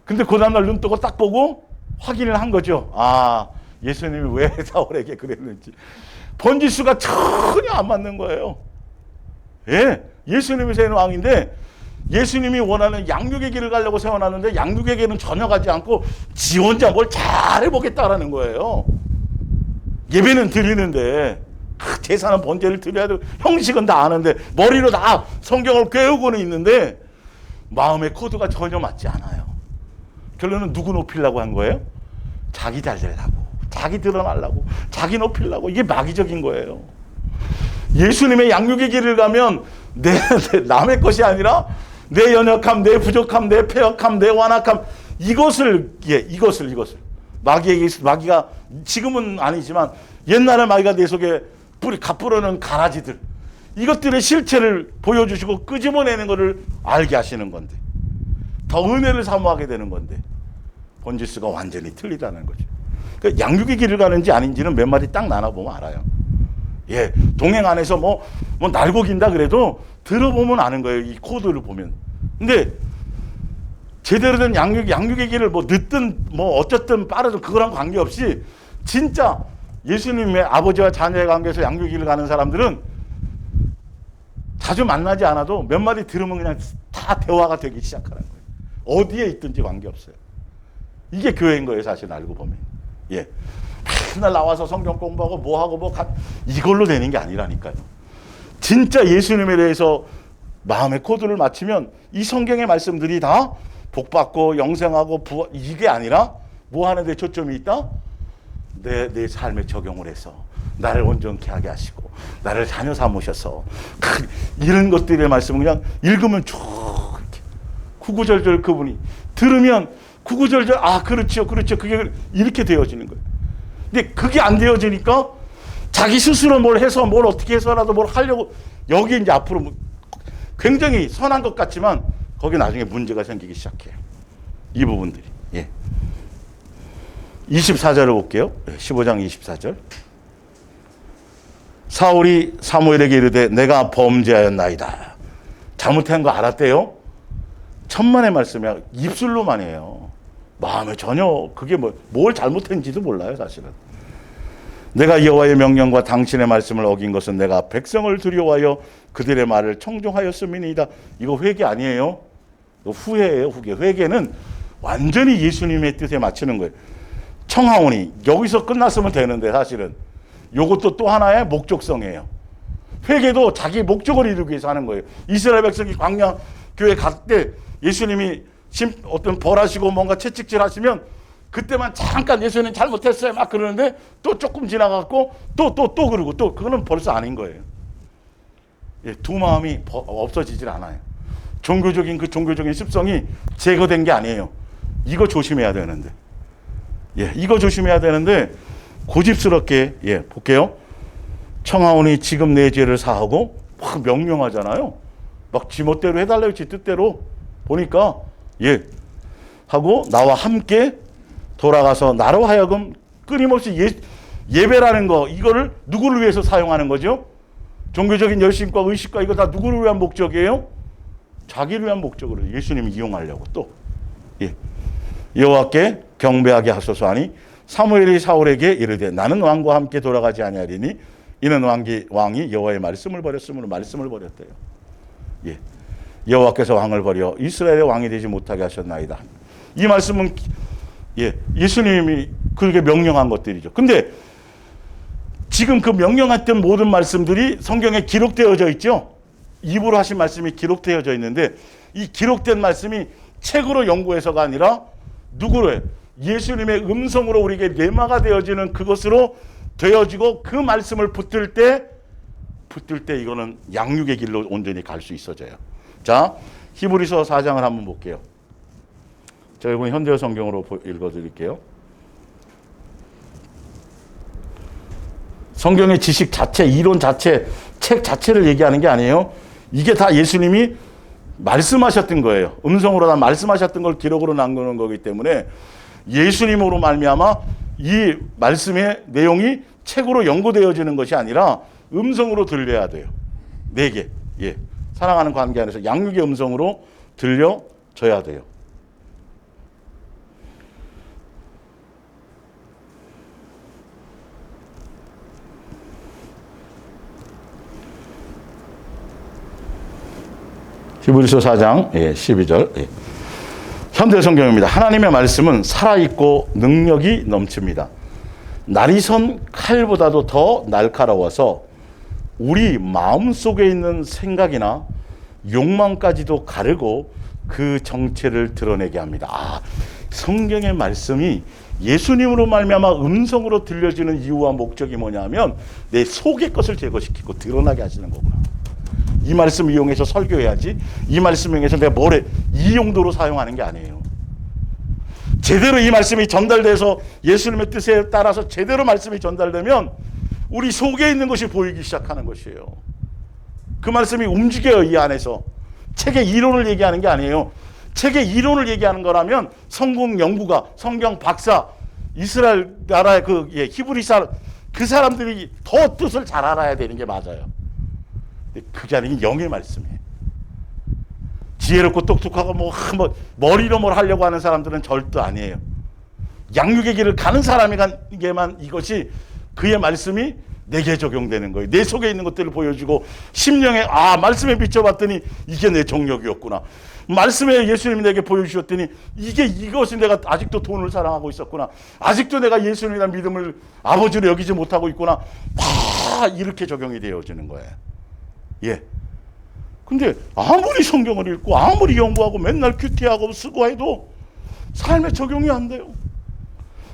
근데 그 다음날 눈 뜨고 딱 보고 확인을 한 거죠. 아, 예수님이 왜 사울에게 그랬는지. 번지수가 전혀 안 맞는 거예요. 예. 예수님이 세운 왕인데 예수님이 원하는 양육의 길을 가려고 세워놨는데 양육의 길은 전혀 가지 않고 지 혼자 뭘 잘해보겠다라는 거예요. 예배는 드리는데 제사는 번제를 드려야 되고 형식은 다 아는데 머리로 다 성경을 꿰우고는 있는데 마음의 코드가 전혀 맞지 않아요. 결론은 누구 높이려고 한 거예요? 자기 잘 되려고, 자기 드러나려고, 자기 높이려고. 이게 마귀적인 거예요. 예수님의 양육의 길을 가면 남의 것이 아니라 내 연약함, 내 부족함, 내 패역함, 내 완악함, 이것을 마귀가 지금은 아니지만 옛날에 마귀가 내 속에 갓부르는 가라지들, 이것들의 실체를 보여주시고 끄집어내는 것을 알게 하시는 건데 더 은혜를 사모하게 되는 건데 번지수가 완전히 틀리다는 거죠. 그러니까 양육의 길을 가는지 아닌지는 몇 마디 딱 나눠보면 알아요. 예, 동행 안에서 뭐 날고 긴다 그래도 들어보면 아는 거예요. 이 코드를 보면. 근데 제대로 된 양육의 길을 뭐 늦든 뭐 어쨌든 빠르든 그거랑 관계없이 진짜 예수님의 아버지와 자녀의 관계에서 양육의 길을 가는 사람들은 자주 만나지 않아도 몇 마디 들으면 그냥 다 대화가 되기 시작하는 거예요. 어디에 있든지 관계없어요. 이게 교회인 거예요. 사실 알고 보면. 예. 맨날 나와서 성경 공부하고 뭐하고 이걸로 되는 게 아니라니까요. 진짜 예수님에 대해서 마음의 코드를 맞추면 이 성경의 말씀들이 다 복받고 영생하고 부활, 이게 아니라 뭐 하는 데 초점이 있다? 내 삶에 적용을 해서 나를 온전케 하게 하시고 나를 자녀 삼으셔서 이런 것들의 말씀을 그냥 읽으면 쭉 이렇게 구구절절 그분이 들으면 구구절절 그렇죠 그게 이렇게 되어지는 거예요. 근데 그게 안 되어지니까 자기 스스로 뭘 해서 뭘 어떻게 해서라도 뭘 하려고 여기 이제 앞으로 굉장히 선한 것 같지만 거기 나중에 문제가 생기기 시작해요. 이 부분들이. 예. 24절을 볼게요. 15장 24절. 사울이 사무엘에게 이르되 내가 범죄하였나이다. 잘못한 거 알았대요. 천만의 말씀이야. 입술로만 해요. 마음에 전혀 그게 뭘 잘못했는지도 몰라요, 사실은. 내가 여호와의 명령과 당신의 말씀을 어긴 것은 내가 백성을 두려워하여 그들의 말을 청종하였음이니이다. 이거 회개 아니에요. 이거 후회예요, 후회. 회개는 완전히 예수님의 뜻에 맞추는 거예요. 청하오니 여기서 끝났으면 되는데 사실은 이것도 또 하나의 목적성이에요. 회개도 자기 목적을 이루기 위해서 하는 거예요. 이스라엘 백성이 광야 교회 갈 때 예수님이 어떤 벌하시고 뭔가 채찍질 하시면 그때만 잠깐 예수님 잘못했어요 막 그러는데 또 조금 지나갔고 또 그러고 또 그거는 벌써 아닌 거예요. 예, 두 마음이 없어지질 않아요. 종교적인 습성이 제거된 게 아니에요. 이거 조심해야 되는데. 예, 이거 조심해야 되는데 고집스럽게 볼게요. 청하오니 지금 내 죄를 사하고 막 명령하잖아요. 막 지멋대로 해달라요. 지 뜻대로 보니까 하고 나와 함께 돌아가서 나로 하여금 끊임없이 예배라는 거 이거를 누구를 위해서 사용하는 거죠? 종교적인 열심과 의식과 이거 다 누구를 위한 목적이에요? 자기를 위한 목적으로 예수님이 이용하려고 또 여호와께 경배하게 하소서 하니 사무엘이 사울에게 이르되 나는 왕과 함께 돌아가지 아니하리니 이는 왕이 여호와의 말씀을 버렸으므로 말씀을 버렸대요. 여호와께서 왕을 버려 이스라엘의 왕이 되지 못하게 하셨나이다. 이 말씀은 예수님이 그렇게 명령한 것들이죠. 근데 지금 그 명령했던 모든 말씀들이 성경에 기록되어져 있죠. 입으로 하신 말씀이 기록되어져 있는데 이 기록된 말씀이 책으로 연구해서가 아니라 누구로 해요? 예수님의 음성으로 우리에게 뇌마가 되어지는 그것으로 되어지고 그 말씀을 붙들 때 이거는 양육의 길로 온전히 갈 수 있어져요. 자, 히브리서 4장을 한번 볼게요. 제가 이번 현대어 성경으로 읽어드릴게요. 성경의 지식 자체, 이론 자체, 책 자체를 얘기하는 게 아니에요. 이게 다 예수님이 말씀하셨던 거예요. 음성으로 다 말씀하셨던 걸 기록으로 남기는 거기 때문에 예수님으로 말미암아 이 말씀의 내용이 책으로 연구되어지는 것이 아니라 음성으로 들려야 돼요. 4개. 사랑하는 관계 안에서 양육의 음성으로 들려져야 돼요. 히브리서 4장 12절 현대 성경입니다. 하나님의 말씀은 살아있고 능력이 넘칩니다. 날이 선 칼보다도 더 날카로워서 우리 마음속에 있는 생각이나 욕망까지도 가르고 그 정체를 드러내게 합니다. 성경의 말씀이 예수님으로 말미암아 음성으로 들려지는 이유와 목적이 뭐냐면 내 속의 것을 제거시키고 드러나게 하시는 거구나. 이 말씀 이용해서 설교해야지. 이 말씀 이용해서 내가 이 용도로 사용하는 게 아니에요. 제대로 이 말씀이 전달돼서 예수님의 뜻에 따라서 제대로 말씀이 전달되면 우리 속에 있는 것이 보이기 시작하는 것이에요. 그 말씀이 움직여요. 이 안에서. 책의 이론을 얘기하는 게 아니에요. 책의 이론을 얘기하는 거라면 성공 연구가, 성경 박사, 이스라엘 나라의 히브리 사람, 그 사람들이 더 뜻을 잘 알아야 되는 게 맞아요. 그게 아니긴 영의 말씀이에요. 지혜롭고 똑똑하고 머리로 뭘 하려고 하는 사람들은 절대 아니에요. 양육의 길을 가는 사람에게만 이것이 그의 말씀이 내게 적용되는 거예요. 내 속에 있는 것들을 보여주고 심령에 말씀에 비춰봤더니 이게 내 정력이었구나. 말씀에 예수님이 내게 보여주셨더니 이것이 내가 아직도 돈을 사랑하고 있었구나. 아직도 내가 예수님이란 믿음을 아버지로 여기지 못하고 있구나. 다 이렇게 적용이 되어지는 거예요. 예. 근데 아무리 성경을 읽고 아무리 연구하고 맨날 큐티하고 쓰고 해도 삶에 적용이 안 돼요.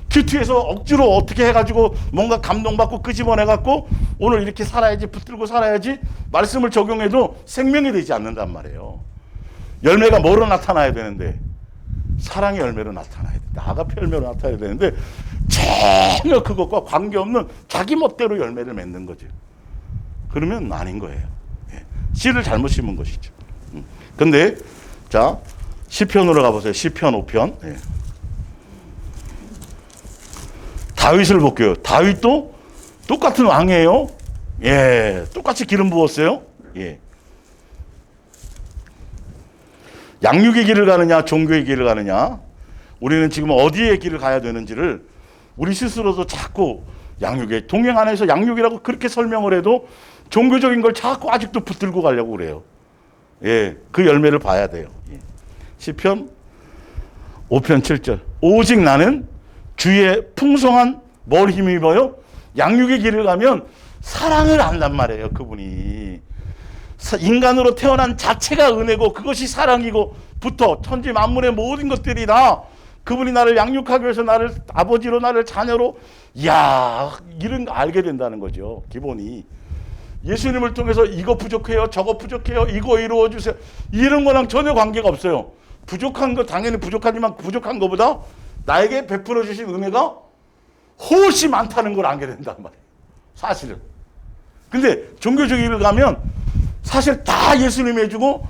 큐티에서 억지로 어떻게 해가지고 뭔가 감동받고 끄집어내갖고 오늘 이렇게 살아야지, 붙들고 살아야지 말씀을 적용해도 생명이 되지 않는단 말이에요. 열매가 뭐로 나타나야 되는데? 사랑의 열매로 나타나야 돼. 아가페 열매로 나타나야 되는데 전혀 그것과 관계없는 자기 멋대로 열매를 맺는 거죠. 그러면 아닌 거예요. 예. 씨를 잘못 심은 것이죠. 근데 자, 시편으로 가보세요. 시편 5편. 예. 다윗을 볼게요. 다윗도 똑같은 왕이에요. 예, 똑같이 기름 부었어요. 예. 양육의 길을 가느냐, 종교의 길을 가느냐. 우리는 지금 어디의 길을 가야 되는지를 우리 스스로도 자꾸 양육의 동행 안에서 양육이라고 그렇게 설명을 해도 종교적인 걸 자꾸 아직도 붙들고 가려고 그래요. 예, 그 열매를 봐야 돼요. 예. 시편 5편 7절. 오직 나는 주의 풍성한 뭘 힘입어요? 양육의 길을 가면 사랑을 안단 말이에요. 그분이 인간으로 태어난 자체가 은혜고 그것이 사랑이고 부터 천지 만물의 모든 것들이 다 그분이 나를 양육하기 위해서 나를 아버지로 나를 자녀로 이런 거 알게 된다는 거죠. 기본이 예수님을 통해서 이거 부족해요, 저거 부족해요, 이거 이루어 주세요, 이런 거랑 전혀 관계가 없어요. 부족한 거 당연히 부족하지만 부족한 것보다 나에게 베풀어 주신 은혜가 훨씬 많다는 걸 알게 된단 말이에요. 사실은. 근데 종교적인 길을 가면 사실 다 예수님이 해주고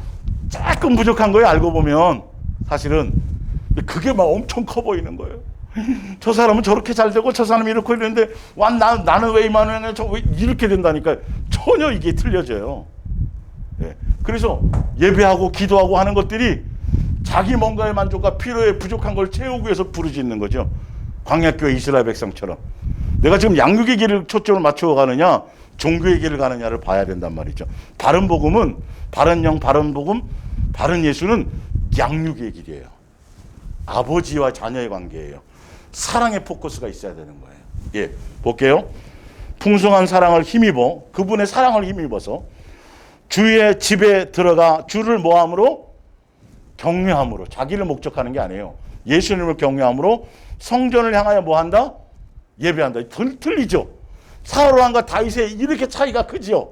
조금 부족한 거예요. 알고 보면 사실은. 그게 막 엄청 커 보이는 거예요. 저 사람은 저렇게 잘 되고 저 사람이 이렇게 되는데 나는 왜 이만하냐, 왜 이렇게 된다니까. 전혀 이게 틀려져요. 네. 그래서 예배하고 기도하고 하는 것들이 자기 뭔가의 만족과 필요에 부족한 걸 채우기 위해서 부르짖는 거죠. 광야교회 이스라엘 백성처럼. 내가 지금 양육의 길을 초점을 맞추어 가느냐 종교의 길을 가느냐를 봐야 된단 말이죠. 바른 복음은, 바른 영, 바른 복음, 바른 예수는 양육의 길이에요. 아버지와 자녀의 관계예요. 사랑의 포커스가 있어야 되는 거예요. 예, 볼게요. 풍성한 사랑을 힘입어, 그분의 사랑을 힘입어서 주의 집에 들어가 주를 뭐함으로? 경외함으로. 자기를 목적하는 게 아니에요. 예수님을 경외함으로 성전을 향하여 뭐한다? 예배한다. 틀리죠. 사울왕과 다윗의 이렇게 차이가 크지요.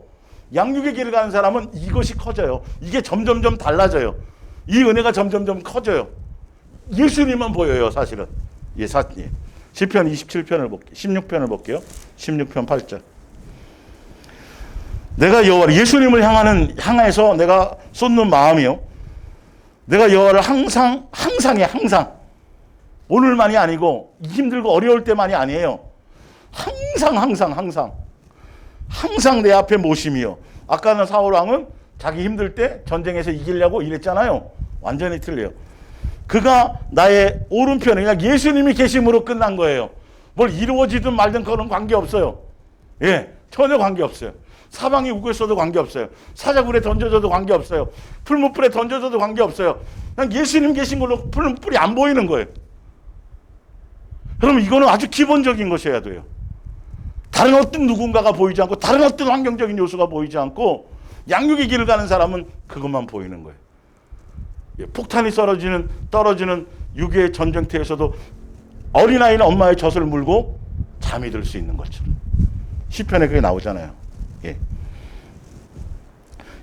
양육의 길을 가는 사람은 이것이 커져요. 이게 점점점 달라져요. 이 은혜가 점점점 커져요. 예수님만 보여요, 사실은. 예, 시편 27편을 볼게요. 16편을 볼게요. 16편 8절. 내가 여호와를, 예수님을 향해서 내가 쏟는 마음이요. 내가 여호와를 항상해, 항상. 오늘만이 아니고 힘들고 어려울 때만이 아니에요. 항상 내 앞에 모심이요. 아까는 사울왕은 자기 힘들 때 전쟁에서 이기려고 이랬잖아요. 완전히 틀려요. 그가 나의 오른편에, 그냥 예수님이 계심으로 끝난 거예요. 뭘 이루어지든 말든 그런 관계없어요. 예, 전혀 관계없어요. 사방이 우겼어도 관계없어요. 사자굴에 던져져도 관계없어요. 풀무불에 던져져도 관계없어요. 그냥 예수님 계신 걸로 풀무불이 안 보이는 거예요. 그럼 이거는 아주 기본적인 것이어야 돼요. 다른 어떤 누군가가 보이지 않고 다른 어떤 환경적인 요소가 보이지 않고 양육의 길을 가는 사람은 그것만 보이는 거예요. 폭탄이 떨어지는 유괴의 전쟁터에서도 어린아이는 엄마의 젖을 물고 잠이 들 수 있는 것처럼. 시편에 그게 나오잖아요. 예.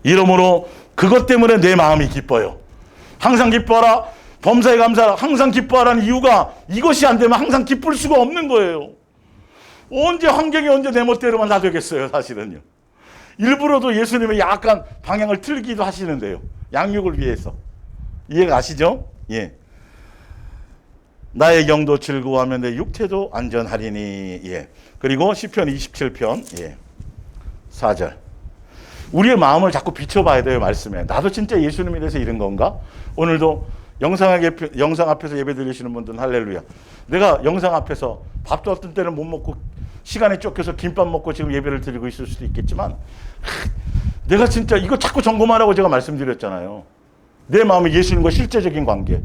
이러므로 그것 때문에 내 마음이 기뻐요. 항상 기뻐하라. 범사에 감사하라. 항상 기뻐하라는 이유가 이것이 안 되면 항상 기쁠 수가 없는 거예요. 환경이 언제 내 멋대로만 다 되겠어요, 사실은요. 일부러도 예수님이 약간 방향을 틀기도 하시는데요. 양육을 위해서. 이해가 가시죠? 예. 나의 영도 즐거워하면 내 육체도 안전하리니. 예. 그리고 시편 27편. 예. 4절. 우리의 마음을 자꾸 비춰봐야 돼요, 말씀에. 나도 진짜 예수님에 대해서 이런 건가? 오늘도 영상 앞에서 예배 드리시는 분들은 할렐루야. 내가 영상 앞에서 밥도 어떤 때는 못 먹고 시간에 쫓겨서 김밥 먹고 지금 예배를 드리고 있을 수도 있겠지만 내가 진짜 이거 자꾸 점검하라고 제가 말씀드렸잖아요. 내 마음에 예수님과 실제적인 관계.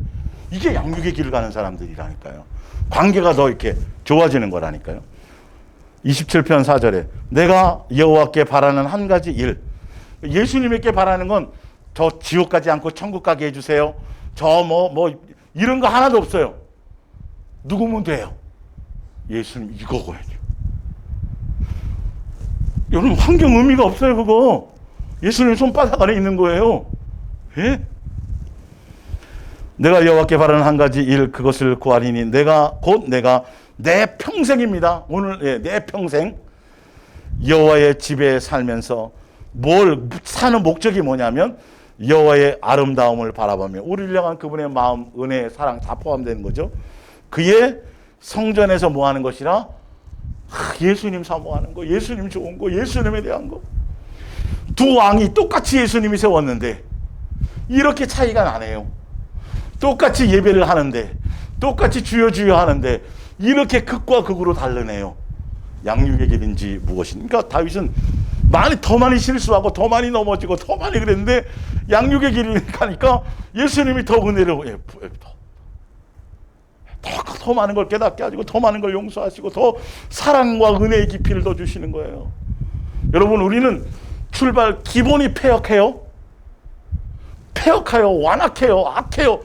이게 양육의 길을 가는 사람들이라니까요. 관계가 더 이렇게 좋아지는 거라니까요. 27편 4절에 내가 여호와께 바라는 한 가지 일. 예수님께 바라는 건 저 지옥 가지 않고 천국 가게 해주세요. 저 이런 거 하나도 없어요. 누구면 돼요? 예수님 이거고요. 여러분 환경 의미가 없어요. 그거 예수님 손바닥 안에 있는 거예요. 예? 내가 여호와께 바라는 한 가지 일 그것을 구하리니 내가 내 평생입니다. 오늘 내 평생 여호와의 집에 살면서 뭘 사는 목적이 뭐냐면 여호와의 아름다움을 바라보며 우리를 향한 그분의 마음, 은혜, 사랑 다 포함되는 거죠. 그의 성전에서 뭐 하는 것이라? 예수님 사모하는 거, 예수님 좋은 거, 예수님에 대한 거. 두 왕이 똑같이 예수님이 세웠는데 이렇게 차이가 나네요. 똑같이 예배를 하는데 똑같이 주여 주여 하는데 이렇게 극과 극으로 다르네요. 양육의 길인지 무엇인가? 다윗은 더 많이 실수하고 더 많이 넘어지고 더 많이 그랬는데 양육의 길이니까 예수님이 더 은혜를 더 많은 걸 깨닫게 하시고 더 많은 걸 용서하시고 더 사랑과 은혜의 깊이를 더 주시는 거예요. 여러분 우리는 출발 기본이 패역해요. 완악해요. 악해요.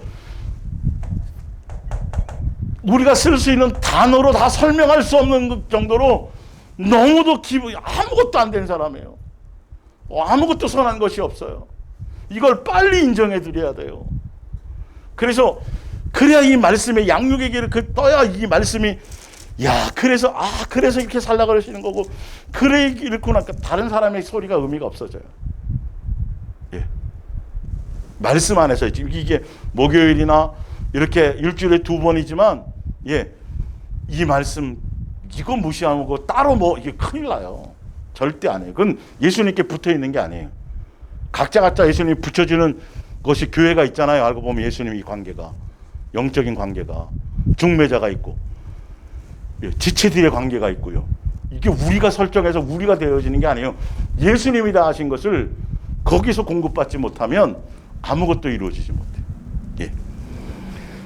우리가 쓸 수 있는 단어로 다 설명할 수 없는 정도로 너무도 아무것도 안 된 사람이에요. 아무것도 선한 것이 없어요. 이걸 빨리 인정해 드려야 돼요. 그래야 이 말씀의 양육의 길을 떠야 이 말씀이 그래서 이렇게 살라 그러시는 거고 그래 이렇구나. 다른 사람의 소리가 의미가 없어져요. 예. 말씀 안에서 이게 목요일이나 이렇게 일주일에 2번이지만 이 말씀 이거 무시하고 따로 이게 큰일 나요. 절대 안 해요. 그건 예수님께 붙어 있는 게 아니에요. 각자 예수님이 붙여주는 것이 교회가 있잖아요. 알고 보면 예수님이 관계가 영적인 관계가 중매자가 있고 지체들의 관계가 있고요. 이게 우리가 설정해서 우리가 되어지는 게 아니에요. 예수님이 다 하신 것을 거기서 공급받지 못하면 아무것도 이루어지지 못해요. 예.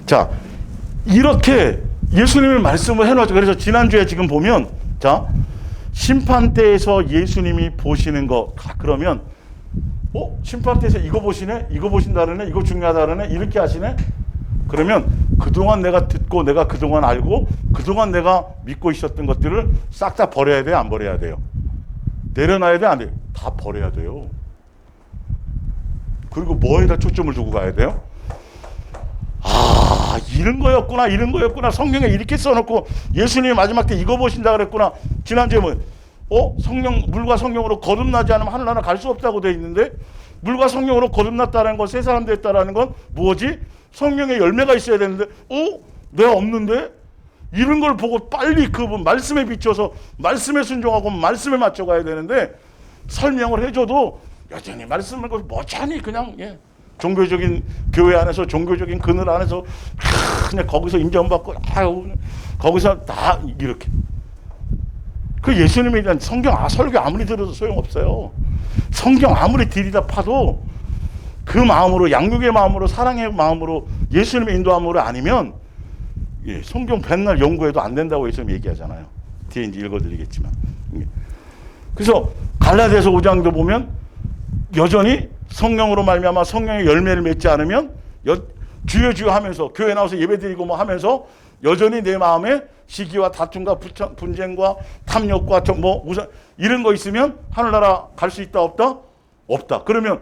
자, 이렇게 예수님의 말씀을 해놓죠. 그래서 지난주에 지금 보면 심판대에서 예수님이 보시는 거 그러면 심판대에서 이거 보시네? 이거 보신다 그러네? 이거 중요하다 그러네? 이렇게 하시네? 그러면 그동안 내가 듣고 내가 그동안 알고 그동안 내가 믿고 있었던 것들을 싹 다 버려야 돼요? 안 버려야 돼요? 내려놔야 돼? 안 돼요? 다 버려야 돼요. 그리고 뭐에다 초점을 두고 가야 돼요? 이런 거였구나. 성경에 이렇게 써놓고 예수님이 마지막 때 이거 보신다 그랬구나. 지난주에 물과 성령으로 거듭나지 않으면 하늘나라 갈 수 없다고 돼 있는데 물과 성령으로 거듭났다는 건 새 사람 됐다라는 건 뭐지? 성령의 열매가 있어야 되는데 내가 없는데? 이런 걸 보고 빨리 그분 말씀에 비춰서 말씀에 순종하고 말씀에 맞춰가야 되는데 설명을 해줘도 여전히 말씀을 뭐잖니 그냥 종교적인 교회 안에서 종교적인 그늘 안에서 그냥 거기서 인정받고 거기서 다 이렇게 그 예수님에 대한 설교 아무리 들어도 소용없어요. 성경 아무리 들이다 파도 그 마음으로 양육의 마음으로 사랑의 마음으로 예수님의 인도함으로 아니면 성경 맨날 연구해도 안 된다고 예수님 얘기하잖아요. 뒤에 이제 읽어드리겠지만 그래서 갈라디아서 5장도 보면 여전히 성령으로 말미암아 성령의 열매를 맺지 않으면 주여 주여 하면서 교회 나와서 예배드리고 하면서 여전히 내 마음에 시기와 다툼과 분쟁과 탐욕과 우선 이런 거 있으면 하늘나라 갈 수 있다 없다? 없다. 그러면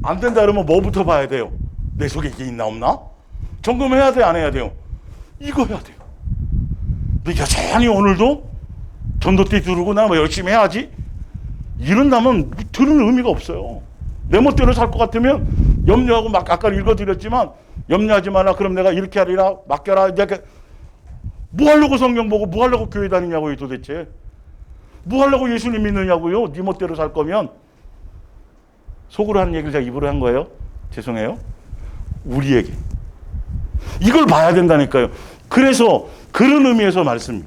안 된다 그러면 뭐부터 봐야 돼요? 내 속에 이게 있나 없나? 점검해야 돼 안 해야 돼요? 이거 해야 돼요. 근데 여전히 오늘도 전도대 두르고 나 열심히 해야지 이런다면 들을 의미가 없어요. 내 멋대로 살 것 같으면 염려하고 아까 읽어드렸지만 염려하지 마라. 그럼 내가 이렇게 하리라. 맡겨라. 이렇게 뭐 하려고 성경 보고 뭐 하려고 교회 다니냐고요 도대체. 뭐 하려고 예수님 믿느냐고요. 네 멋대로 살 거면. 속으로 하는 얘기를 제가 입으로 한 거예요. 죄송해요. 우리에게. 이걸 봐야 된다니까요. 그래서 그런 의미에서 말씀.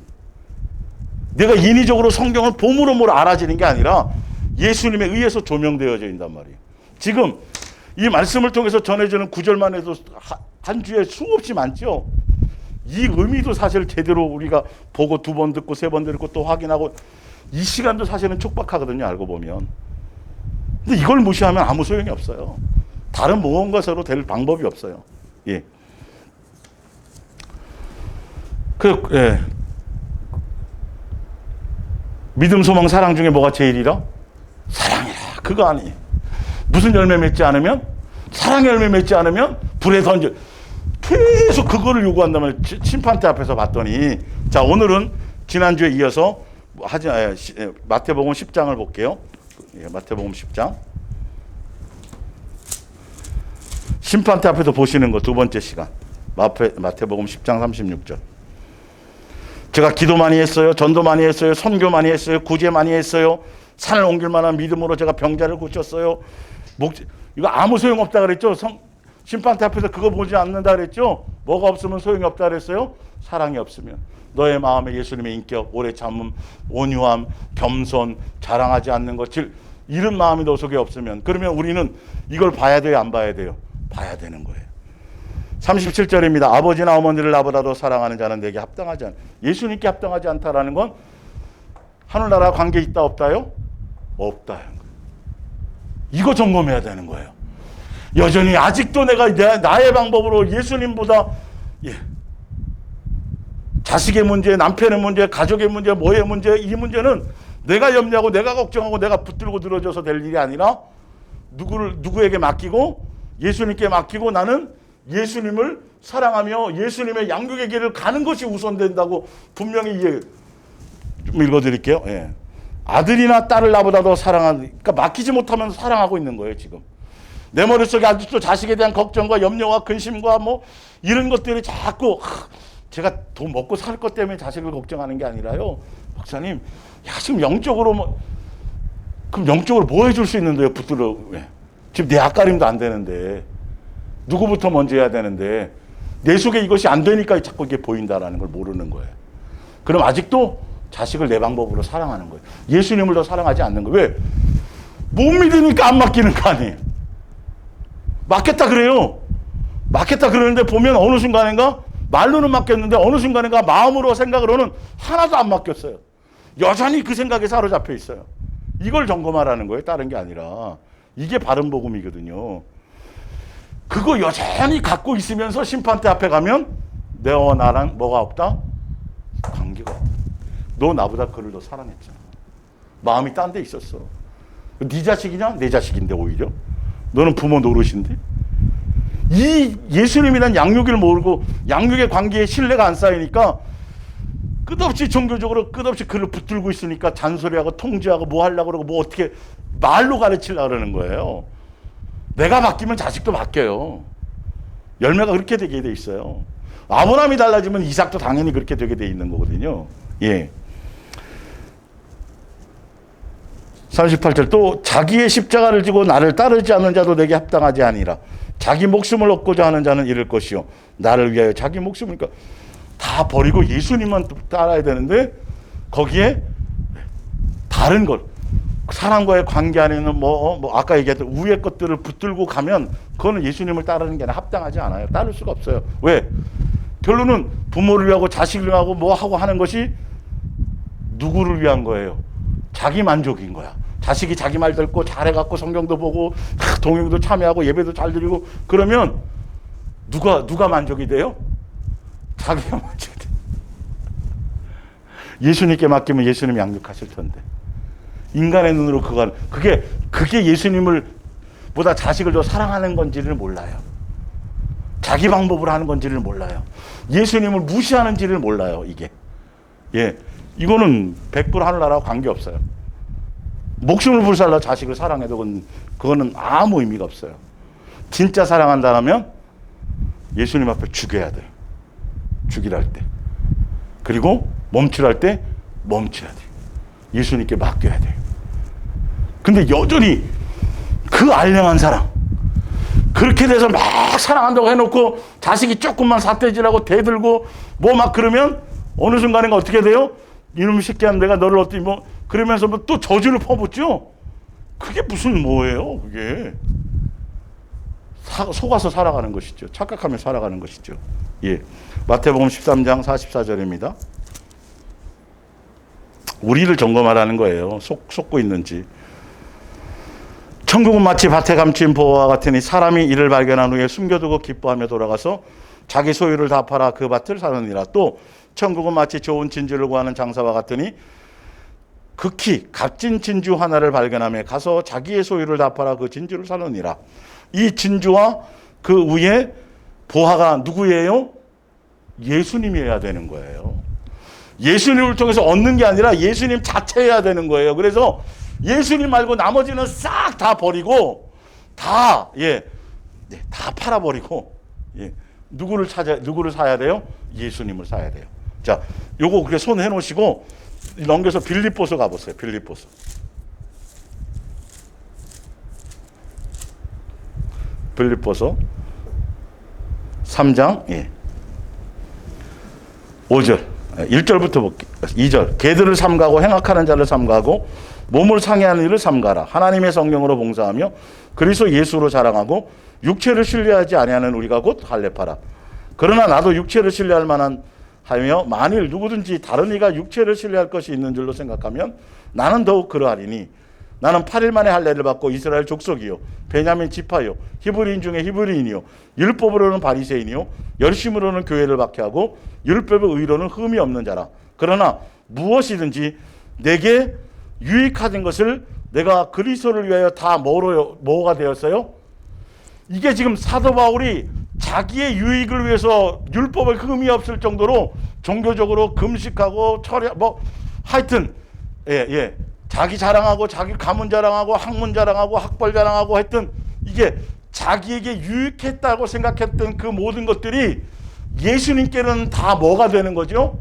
내가 인위적으로 성경을 봄으로 알아지는 게 아니라 예수님에 의해서 조명되어져 있단 말이에요. 지금 이 말씀을 통해서 전해주는 구절만 해도 한 주에 수없이 많죠. 이 의미도 사실 제대로 우리가 보고 2번 듣고 3번 듣고 또 확인하고 이 시간도 사실은 촉박하거든요. 알고 보면. 근데 이걸 무시하면 아무 소용이 없어요. 다른 무언가서로 될 방법이 없어요. 예. 예. 믿음, 소망, 사랑 중에 뭐가 제일이라? 사랑이라. 그거 아니에요. 무슨 열매 맺지 않으면? 사랑의 열매 맺지 않으면 불에 던져. 계속 그거를 요구한다면 심판대 앞에서 봤더니, 자, 오늘은 지난주에 이어서 마태복음 10장을 볼게요. 예, 마태복음 10장. 심판대 앞에서 보시는 거 2번째 시간. 마태복음 10장 36절. 제가 기도 많이 했어요. 전도 많이 했어요. 선교 많이 했어요. 구제 많이 했어요. 산을 옮길 만한 믿음으로 제가 병자를 고쳤어요. 이거 아무 소용 없다 그랬죠. 심판대 앞에서 그거 보지 않는다 그랬죠. 뭐가 없으면 소용이 없다 그랬어요. 사랑이 없으면. 너의 마음에 예수님의 인격, 오래 참음, 온유함, 겸손, 자랑하지 않는 것, 이런 마음이 너 속에 없으면, 그러면 우리는 이걸 봐야 돼요, 안 봐야 돼요? 봐야 되는 거예요. 37절입니다. 아버지나 어머니를 나보다도 사랑하는 자는 내게 합당하지 않다. 예수님께 합당하지 않다라는 건 하늘나라 관계 있다 없다요? 없다. 이거 점검해야 되는 거예요. 여전히 아직도 내가 나의 방법으로 예수님보다 자식의 문제, 남편의 문제, 가족의 문제, 뭐의 문제, 이 문제는 내가 염려하고 내가 걱정하고 내가 붙들고 늘어져서 될 일이 아니라 누구에게 맡기고 예수님께 맡기고 나는 예수님을 사랑하며 예수님의 양육의 길을 가는 것이 우선된다고 분명히 좀 읽어드릴게요. 예. 아들이나 딸을 나보다 더 그러니까 맡기지 못하면 사랑하고 있는 거예요, 지금. 내 머릿속에 아직도 자식에 대한 걱정과 염려와 근심과 뭐 이런 것들이 자꾸 제가 돈 먹고 살 것 때문에 자식을 걱정하는 게 아니라요. 목사님, 지금 영적으로 그럼 영적으로 뭐 해줄 수 있는데요, 붙들어. 왜? 지금 내 앞가림도 안 되는데 누구부터 먼저 해야 되는데 내 속에 이것이 안 되니까 자꾸 이게 보인다라는 걸 모르는 거예요. 그럼 아직도 자식을 내 방법으로 사랑하는 거예요. 예수님을 더 사랑하지 않는 거예요. 왜? 못 믿으니까 안 맡기는 거 아니에요. 맡겠다 그래요. 맡겠다 그러는데 보면 어느 순간인가 말로는 맡겼는데 어느 순간인가 마음으로 생각으로는 하나도 안 맡겼어요. 여전히 그 생각에 사로잡혀 있어요. 이걸 점검하라는 거예요. 다른 게 아니라. 이게 바른 복음이거든요. 그거 여전히 갖고 있으면서 심판대 앞에 가면 너와 나랑 뭐가 없다? 관계가 없다. 너 나보다 그를 더 사랑했잖아. 마음이 딴 데 있었어. 네 자식이냐? 내 자식인데 오히려. 너는 부모 노릇인데. 이 예수님이란 양육을 모르고 양육의 관계에 신뢰가 안 쌓이니까 끝없이 종교적으로 끝없이 그를 붙들고 있으니까 잔소리하고 통제하고 뭐 하려고 그러고 뭐 어떻게 말로 가르치려고 그러는 거예요. 내가 맡기면 자식도 맡겨요. 열매가 그렇게 되게 돼 있어요. 아브라함이 달라지면 이삭도 당연히 그렇게 되게 돼 있는 거거든요. 예. 38절 또 자기의 십자가를 지고 나를 따르지 않는 자도 내게 합당하지 아니라 자기 목숨을 얻고자 하는 자는 잃을 것이요 나를 위하여 자기 목숨을 그러니까 다 버리고 예수님만 따라야 되는데 거기에 다른 것 사람과의 관계 안에는 뭐 아까 얘기했던 위의 것들을 붙들고 가면 그거는 예수님을 따르는 게 아니라 합당하지 않아요. 따를 수가 없어요. 왜? 결론은 부모를 위하고 자식을 위하고 뭐 하고 하는 것이 누구를 위한 거예요? 자기 만족인 거야. 자식이 자기 말 듣고 잘해갖고 성경도 보고 동행도 참여하고 예배도 잘 드리고 그러면 누가 만족이 돼요? 자기가 만족이 돼. 예수님께 맡기면 예수님이 양육하실 텐데 인간의 눈으로 그게 예수님을 보다 자식을 더 사랑하는 건지를 몰라요. 자기 방법으로 하는 건지를 몰라요. 예수님을 무시하는지를 몰라요. 이게 이거는 100% 하늘나라와 관계없어요. 목숨을 불살라 자식을 사랑해도 그거는 아무 의미가 없어요. 진짜 사랑한다면 예수님 앞에 죽여야 돼요. 죽이라 할 때. 그리고 멈추라 할 때 멈춰야 돼요. 예수님께 맡겨야 돼요. 근데 여전히 그 알량한 사랑 그렇게 돼서 막 사랑한다고 해놓고 자식이 조금만 삿대질하고 대들고 뭐 막 그러면 어느 순간인가 어떻게 돼요? 이놈의 새끼야 내가 너를 어떻게 뭐 그러면서 뭐 또 저주를 퍼붓죠. 그게 무슨 뭐예요 그게. 속아서 살아가는 것이죠. 착각하며 살아가는 것이죠. 예. 마태복음 13장 44절입니다. 우리를 점검하라는 거예요. 속고 있는지. 천국은 마치 밭에 감춘 보화와 같으니 사람이 이를 발견한 후에 숨겨두고 기뻐하며 돌아가서 자기 소유를 다 팔아 그 밭을 사느니라. 또 천국은 마치 좋은 진주를 구하는 장사와 같으니 극히 값진 진주 하나를 발견하며 가서 자기의 소유를 다 팔아 그 진주를 사느니라. 이 진주와 그 위에 보화가 누구예요? 예수님이어야 되는 거예요. 예수님을 통해서 얻는 게 아니라 예수님 자체여야 되는 거예요. 그래서 예수님 말고 나머지는 싹 다 버리고 다 팔아버리고 누구를 사야 돼요? 예수님을 사야 돼요. 자, 요거 그렇게 손 해놓으시고 넘겨서 빌립보서 가보세요. 빌립보서. 빌립보서 3장 5절 1절부터 볼게요. 2절 개들을 삼가고 행악하는 자를 삼가고 몸을 상해하는 일을 삼가라. 하나님의 성령으로 봉사하며 그리스도 예수로 자랑하고 육체를 신뢰하지 아니하는 우리가 곧 할례파라. 그러나 나도 육체를 신뢰할 만한 하며 만일 누구든지 다른 이가 육체를 신뢰할 것이 있는 줄로 생각하면 나는 더욱 그러하리니 나는 8일 만에 할례를 받고 이스라엘 족속이요 베냐민 지파요 히브리인 중에 히브리인이요 율법으로는 바리새인이요 열심으로는 교회를 박해하고 율법의 의로는 흠이 없는 자라. 그러나 무엇이든지 내게 유익하던 것을 내가 그리스도를 위하여 다 뭐가 되었어요? 이게 지금 사도 바울이 자기의 유익을 위해서 율법의 흠이 없을 정도로 종교적으로 금식하고 하여튼 자기 자랑하고 자기 가문 자랑하고 학문 자랑하고 학벌 자랑하고 했던 이게 자기에게 유익했다고 생각했던 그 모든 것들이 예수님께는 다 뭐가 되는 거죠?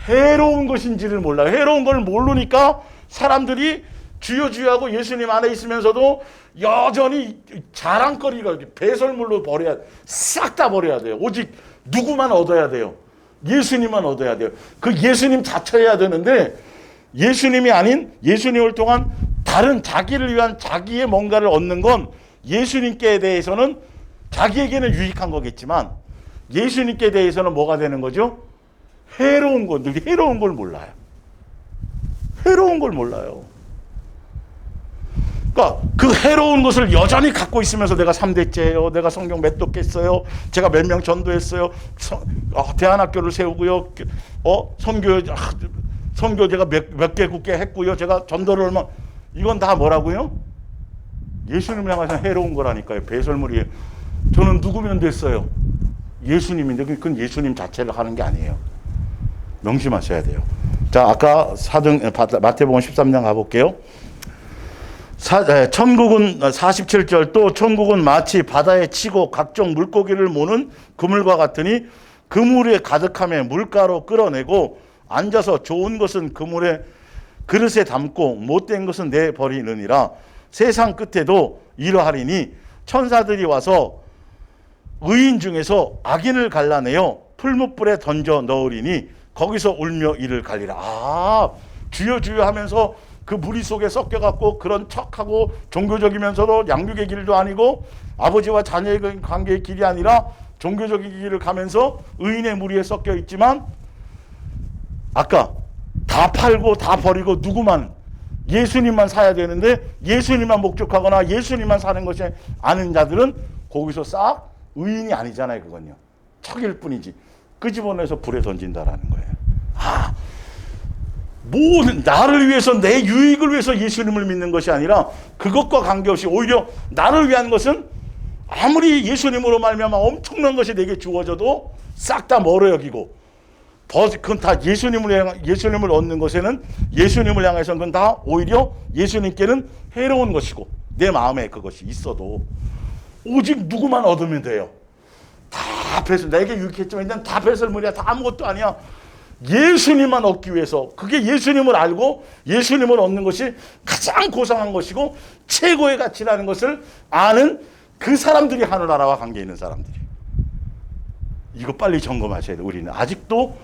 해로운 것인지를 몰라요. 해로운 걸 모르니까 사람들이 주여 주여 하고 예수님 안에 있으면서도 여전히 자랑거리가 배설물로 싹 다 버려야 돼요. 오직 누구만 얻어야 돼요? 예수님만 얻어야 돼요. 그 예수님 자체여야 되는데 예수님이 아닌 예수님을 통한 다른 자기를 위한 자기의 뭔가를 얻는 건 예수님께 대해서는 자기에게는 유익한 거겠지만 예수님께 대해서는 뭐가 되는 거죠? 해로운 것들이 해로운 걸 몰라요. 해로운 걸 몰라요. 그러니까 그 해로운 것을 여전히 갖고 있으면서 내가 3대째예요. 내가 성경 몇 독했어요. 제가 몇 명 전도했어요. 대안학교를 세우고요. 선교 제가 몇 개국계 했고요. 제가 전도를 얼마 이건 다 뭐라고요? 예수님을 향해서 해로운 거라니까요. 배설물이에요. 저는 누구면 됐어요? 예수님인데 그건 예수님 자체를 하는 게 아니에요. 명심하셔야 돼요. 자, 아까 마태복음 13장 가볼게요. 천국은 47절 또 천국은 마치 바다에 치고 각종 물고기를 모는 그물과 같으니 그물에 가득하며 물가로 끌어내고 앉아서 좋은 것은 그릇에 담고 못된 것은 내버리느니라. 세상 끝에도 이러하리니 천사들이 와서 의인 중에서 악인을 갈라내어 풀무불에 던져 넣으리니 거기서 울며 이를 갈리라. 주여 주여 하면서 그 무리 속에 섞여갖고 그런 척하고 종교적이면서도 양육의 길도 아니고 아버지와 자녀의 관계의 길이 아니라 종교적인 길을 가면서 의인의 무리에 섞여 있지만 아까 다 팔고 다 버리고 누구만 예수님만 사야 되는데 예수님만 목적하거나 예수님만 사는 것이 아는 자들은 거기서 싹 의인이 아니잖아요. 그건요. 척일 뿐이지. 끄집어내서 불에 던진다라는 거예요. 모든 나를 위해서 내 유익을 위해서 예수님을 믿는 것이 아니라 그것과 관계없이 오히려 나를 위한 것은 아무리 예수님으로 말미암아 엄청난 것이 내게 주어져도 싹 다 멀어 여기고 그건 다 예수님을 얻는 것에는 예수님을 향해서는 그건 다 오히려 예수님께는 해로운 것이고 내 마음에 그것이 있어도 오직 누구만 얻으면 돼요. 다 내게 유익했지만 일단 다 배설물이야. 다 아무것도 아니야. 예수님만 얻기 위해서 그게 예수님을 알고 예수님을 얻는 것이 가장 고상한 것이고 최고의 가치라는 것을 아는 그 사람들이 하늘나라와 관계 있는 사람들이. 이거 빨리 점검하셔야 돼요. 우리는 아직도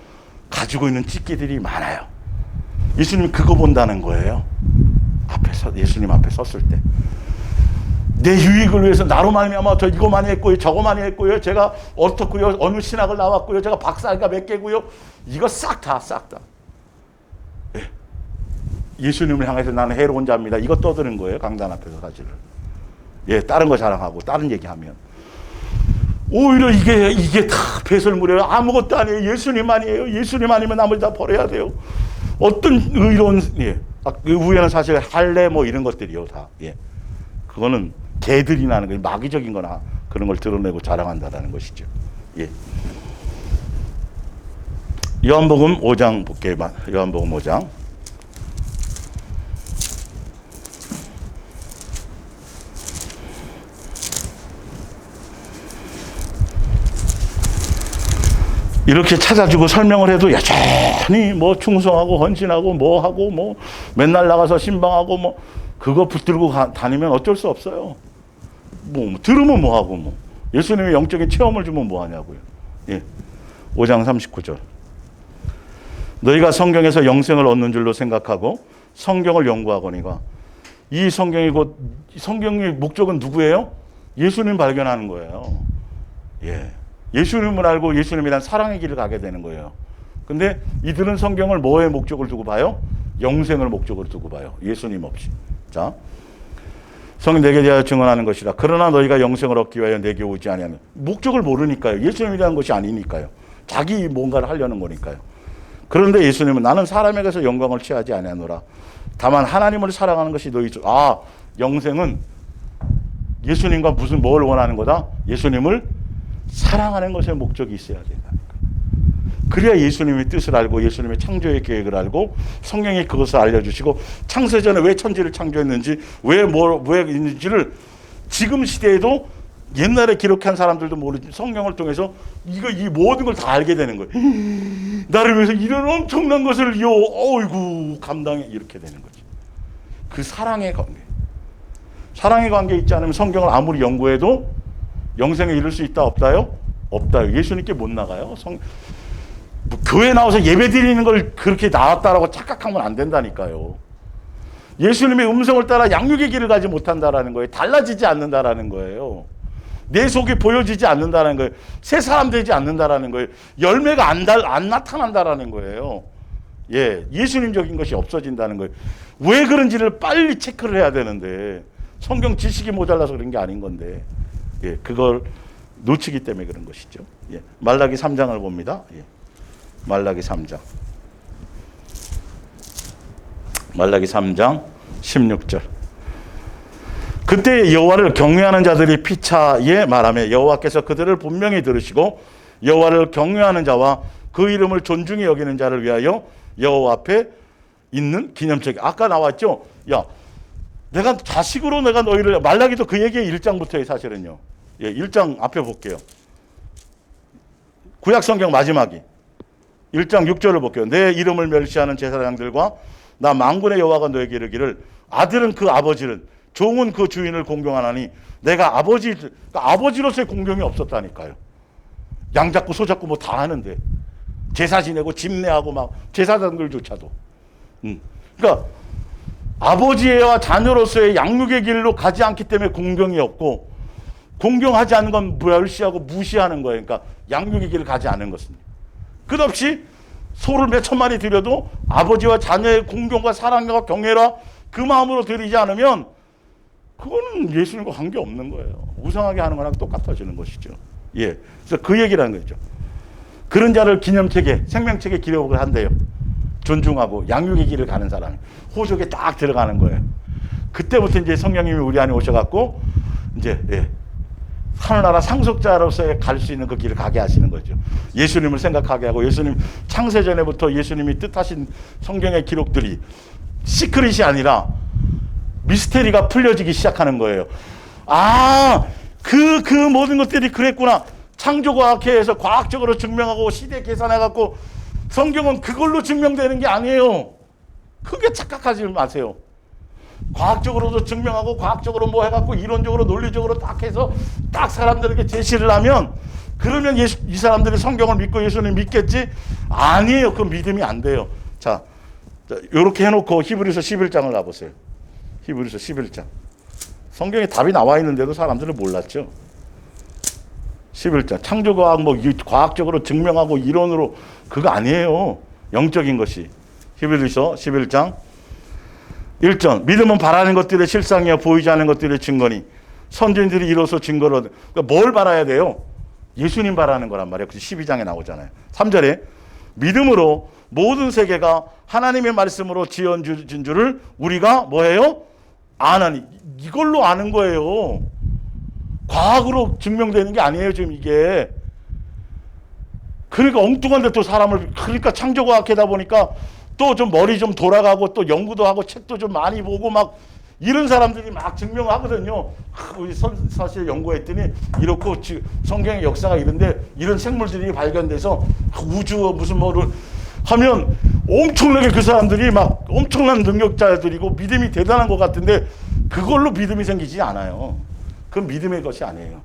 가지고 있는 찌끼들이 많아요. 예수님 그거 본다는 거예요. 예수님 앞에 섰을 때. 내 유익을 위해서 나로 말미암아 저 이거 많이 했고요, 저거 많이 했고요, 제가 어떻고요, 어느 신학을 나왔고요, 제가 박사가 몇 개고요, 이거 싹 다. 예. 예수님을 향해서 나는 해로운 자입니다. 이거 떠드는 거예요, 강단 앞에서 사실은. 예, 다른 거 자랑하고 다른 얘기하면 오히려 이게 다 배설물이에요. 아무것도 아니에요. 예수님만이에요. 예수님 아니면 나머지 다 버려야 돼요. 어떤 의로운 그 위에는 사실 할례 뭐 이런 것들이요 다. 예, 그거는 개들이 나는 거, 마귀적인 거나 그런 걸 드러내고 자랑한다라는 것이죠. 예. 요한복음 5장 볼게요. 요한복음 5장. 이렇게 찾아주고 설명을 해도 여전히 뭐 충성하고 헌신하고 뭐 하고 뭐 맨날 나가서 신방하고 뭐 그거 붙들고 다니면 어쩔 수 없어요. 뭐 들으면 뭐 하고 뭐 예수님의 영적인 체험을 주면 뭐 하냐고요. 예. 5장 39절. 너희가 성경에서 영생을 얻는 줄로 생각하고 성경을 연구하거니와 이 성경이 곧 성경의 목적은 누구예요? 예수님 발견하는 거예요. 예. 예수님을 알고 예수님에 대한 사랑의 길을 가게 되는 거예요. 근데 이들은 성경을 뭐의 목적을 두고 봐요? 영생을 목적으로 두고 봐요. 예수님 없이. 자, 성경 내게 대하여 증언하는 것이라. 그러나 너희가 영생을 얻기 위하여 내게 오지 아니하면 목적을 모르니까요. 예수님에 대한 것이 아니니까요. 자기 뭔가를 하려는 거니까요. 그런데 예수님은 나는 사람에게서 영광을 취하지 아니하노라. 다만 하나님을 사랑하는 것이 너희 영생은 예수님과 무슨 뭘 원하는 거다? 예수님을 사랑하는 것에 목적이 있어야 된다니까. 그래야 예수님의 뜻을 알고 예수님의 창조의 계획을 알고 성경이 그것을 알려주시고 창세전에 왜 천지를 창조했는지 왜 있는지를 지금 시대에도 옛날에 기록한 사람들도 모르지 성경을 통해서 이 모든 걸 다 알게 되는 거예요. 나를 위해서 이런 엄청난 것을 어이구 감당해 이렇게 되는 거지. 그 사랑의 관계 있지 않으면 성경을 아무리 연구해도 영생에 이를 수 있다 없다요? 없다요. 예수님께 못 나가요. 뭐 교회 나와서 예배 드리는 걸 그렇게 나왔다라고 착각하면 안 된다니까요. 예수님의 음성을 따라 양육의 길을 가지 못한다라는 거예요. 달라지지 않는다라는 거예요. 내 속이 보여지지 않는다는 거예요. 새 사람 되지 않는다라는 거예요. 열매가 안 나타난다라는 거예요. 예, 예수님적인 것이 없어진다는 거예요. 왜 그런지를 빨리 체크를 해야 되는데 성경 지식이 모자라서 그런 게 아닌 건데 예, 그걸 놓치기 때문에 그런 것이죠. 예, 말라기 3장을 봅니다. 예, 말라기 3장. 말라기 3장 16절. 그때 여호와를 경외하는 자들이 피차에 말하며 여호와께서 그들을 분명히 들으시고 여호와를 경외하는 자와 그 이름을 존중히 여기는 자를 위하여 여호와 앞에 있는 기념책. 아까 나왔죠? 야, 내가 자식으로 내가 너희를 말라기도 그 얘기의 1장부터의 사실은요. 예, 1장 앞에 볼게요. 구약 성경 마지막이 1장 6절을 볼게요. 내 이름을 멸시하는 제사장들과 나 만군의 여호와가 너에게 이르기를 아들은 그 아버지를 종은 그 주인을 공경하나니 내가 아버지로서의 공경이 없었다니까요. 양 잡고 소 잡고 뭐 다 하는데 제사 지내고 집내하고 막 제사장들조차도. 그러니까 아버지와 자녀로서의 양육의 길로 가지 않기 때문에 공경이 없고 공경하지 않는 건 멸시하고 무시하는 거예요. 그러니까 양육의 길을 가지 않은 것은. 끝없이 소를 몇 천마리 드려도 아버지와 자녀의 공경과 사랑과 경외라 그 마음으로 드리지 않으면 그거는 예수님과 관계없는 거예요. 우상하게 하는 거랑 똑같아지는 것이죠. 예. 그래서 그 얘기라는 거죠. 그런 자를 기념책에 생명책에 기록을 한대요. 존중하고 양육의 길을 가는 사람이 호족에 딱 들어가는 거예요. 그때부터 이제 성령님이 우리 안에 오셔갖고 이제 하늘나라 상속자로서의 갈 수 있는 그 길을 가게 하시는 거죠. 예수님을 생각하게 하고 예수님 창세전에부터 예수님이 뜻하신 성경의 기록들이 시크릿이 아니라 미스테리가 풀려지기 시작하는 거예요. 아, 그 모든 것들이 그랬구나. 창조과학회에서 과학적으로 증명하고 시대 계산해갖고 성경은 그걸로 증명되는 게 아니에요. 크게 착각하지 마세요. 과학적으로도 증명하고 과학적으로 뭐 해갖고 이론적으로 논리적으로 딱 해서 딱 사람들에게 제시를 하면 그러면 이 사람들이 성경을 믿고 예수님 믿겠지? 아니에요. 그 믿음이 안 돼요. 자, 이렇게 해놓고 히브리서 11장을 가보세요. 히브리서 11장. 성경에 답이 나와 있는데도 사람들은 몰랐죠. 11장. 창조과학 뭐 과학적으로 증명하고 이론으로 그거 아니에요. 영적인 것이. 히브리서 11장 1절. 믿음은 바라는 것들의 실상이요 보이지 않는 것들의 증거니 선진들이 이로써 증거를 그러니까 뭘 바라야 돼요? 예수님 바라는 거란 말이에요. 12장에 나오잖아요. 3절에 믿음으로 모든 세계가 하나님의 말씀으로 지어진 줄을 우리가 뭐해요? 아나니. 이걸로 아는 거예요. 과학으로 증명되는 게 아니에요, 지금 이게. 그러니까 엉뚱한데 또 사람을, 그러니까 창조과학하다 보니까 또 좀 머리 좀 돌아가고 또 연구도 하고 책도 좀 많이 보고 막 이런 사람들이 막 증명하거든요. 우리 사실 연구했더니 이렇고 성경의 역사가 이런데 이런 생물들이 발견돼서 우주 무슨 뭐를 하면 엄청나게 그 사람들이 막 엄청난 능력자들이고 믿음이 대단한 것 같은데 그걸로 믿음이 생기지 않아요. 그건 믿음의 것이 아니에요.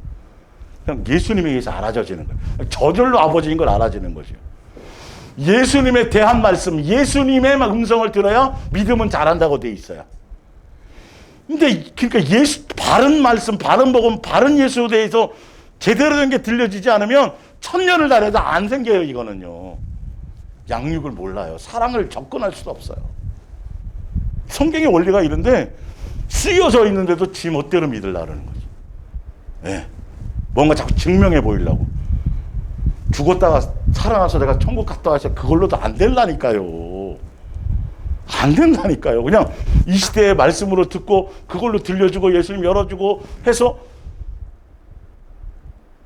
그냥 예수님에 의해서 알아져지는 거예요. 저절로 아버지인 걸 알아지는 거죠. 예수님에 대한 말씀, 예수님의 음성을 들어야 믿음은 자란다고 돼 있어요. 근데 그러니까 바른 말씀, 바른 복음, 바른 예수에 대해서 제대로 된 게 들려지지 않으면 천년을 달해도 안 생겨요. 이거는요. 양육을 몰라요. 사랑을 접근할 수도 없어요. 성경의 원리가 이런데 쓰여져 있는데도 지 멋대로 믿으려고 그러는 거죠. 네. 뭔가 자꾸 증명해 보이려고. 죽었다가 살아나서 내가 천국 갔다 와서 그걸로도 안 된다니까요. 안 된다니까요. 그냥 이 시대의 말씀으로 듣고 그걸로 들려주고 예수님 열어주고 해서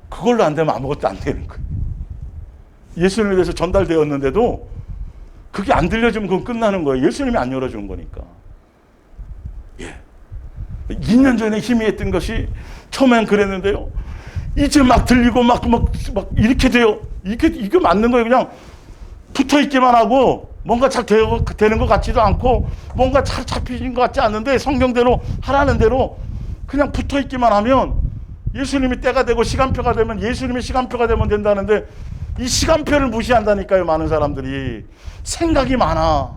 그걸로 안 되면 아무것도 안 되는 거예요. 예수님에 대해서 전달되었는데도 그게 안 들려주면 그건 끝나는 거예요. 예수님이 안 열어준 거니까. 예. 2년 전에 희미했던 것이 처음엔 그랬는데요. 이제 막 들리고 막 이렇게 돼요. 이게 맞는 거예요. 그냥 붙어 있기만 하고 뭔가 잘 되는 것 같지도 않고 뭔가 잘 잡히는 것 같지 않는데 성경대로 하라는 대로 그냥 붙어 있기만 하면 예수님이 때가 되고 시간표가 되면 예수님의 시간표가 되면 된다는데 이 시간표를 무시한다니까요. 많은 사람들이. 생각이 많아.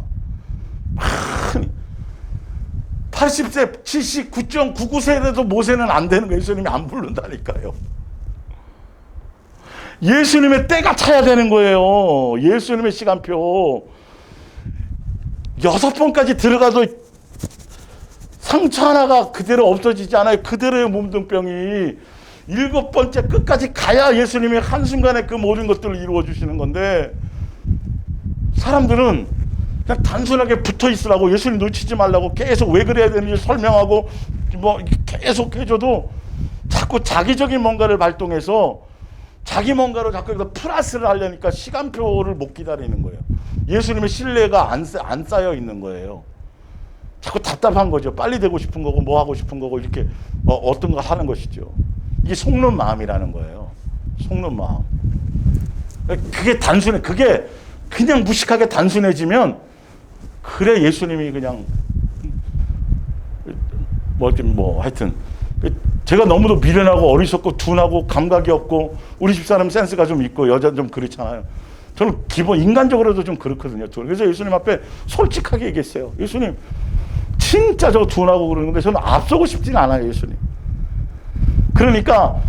80세, 79.99세라도 모세는 안 되는 거예요. 예수님이 안 부른다니까요. 예수님의 때가 차야 되는 거예요. 예수님의 시간표. 6번까지 들어가도 상처 하나가 그대로 없어지지 않아요. 그대로의 몸뚱병이. 7번째 끝까지 가야 예수님이 한순간에 그 모든 것들을 이루어 주시는 건데 사람들은 그냥 단순하게 붙어 있으라고 예수님 놓치지 말라고 계속 왜 그래야 되는지 설명하고 뭐 계속 해줘도 자꾸 자기적인 뭔가를 발동해서 자기 뭔가로 자꾸 플러스를 하려니까 시간표를 못 기다리는 거예요. 예수님의 신뢰가 안 쌓여 있는 거예요. 자꾸 답답한 거죠. 빨리 되고 싶은 거고 뭐 하고 싶은 거고 이렇게 어떤 거 하는 것이죠. 이게 속는 마음이라는 거예요. 속는 마음. 그게 단순해. 그게 그냥 무식하게 단순해지면 그래 예수님이 그냥 하여튼 제가 너무도 미련하고 어리석고 둔하고 감각이 없고 우리 집사람 센스가 좀 있고 여자는 좀 그렇잖아요. 저는 기본 인간적으로도 좀 그렇거든요. 그래서 예수님 앞에 솔직하게 얘기했어요. 예수님 진짜 저 둔하고 그러는데 저는 앞서고 싶진 않아요. 예수님. 그러니까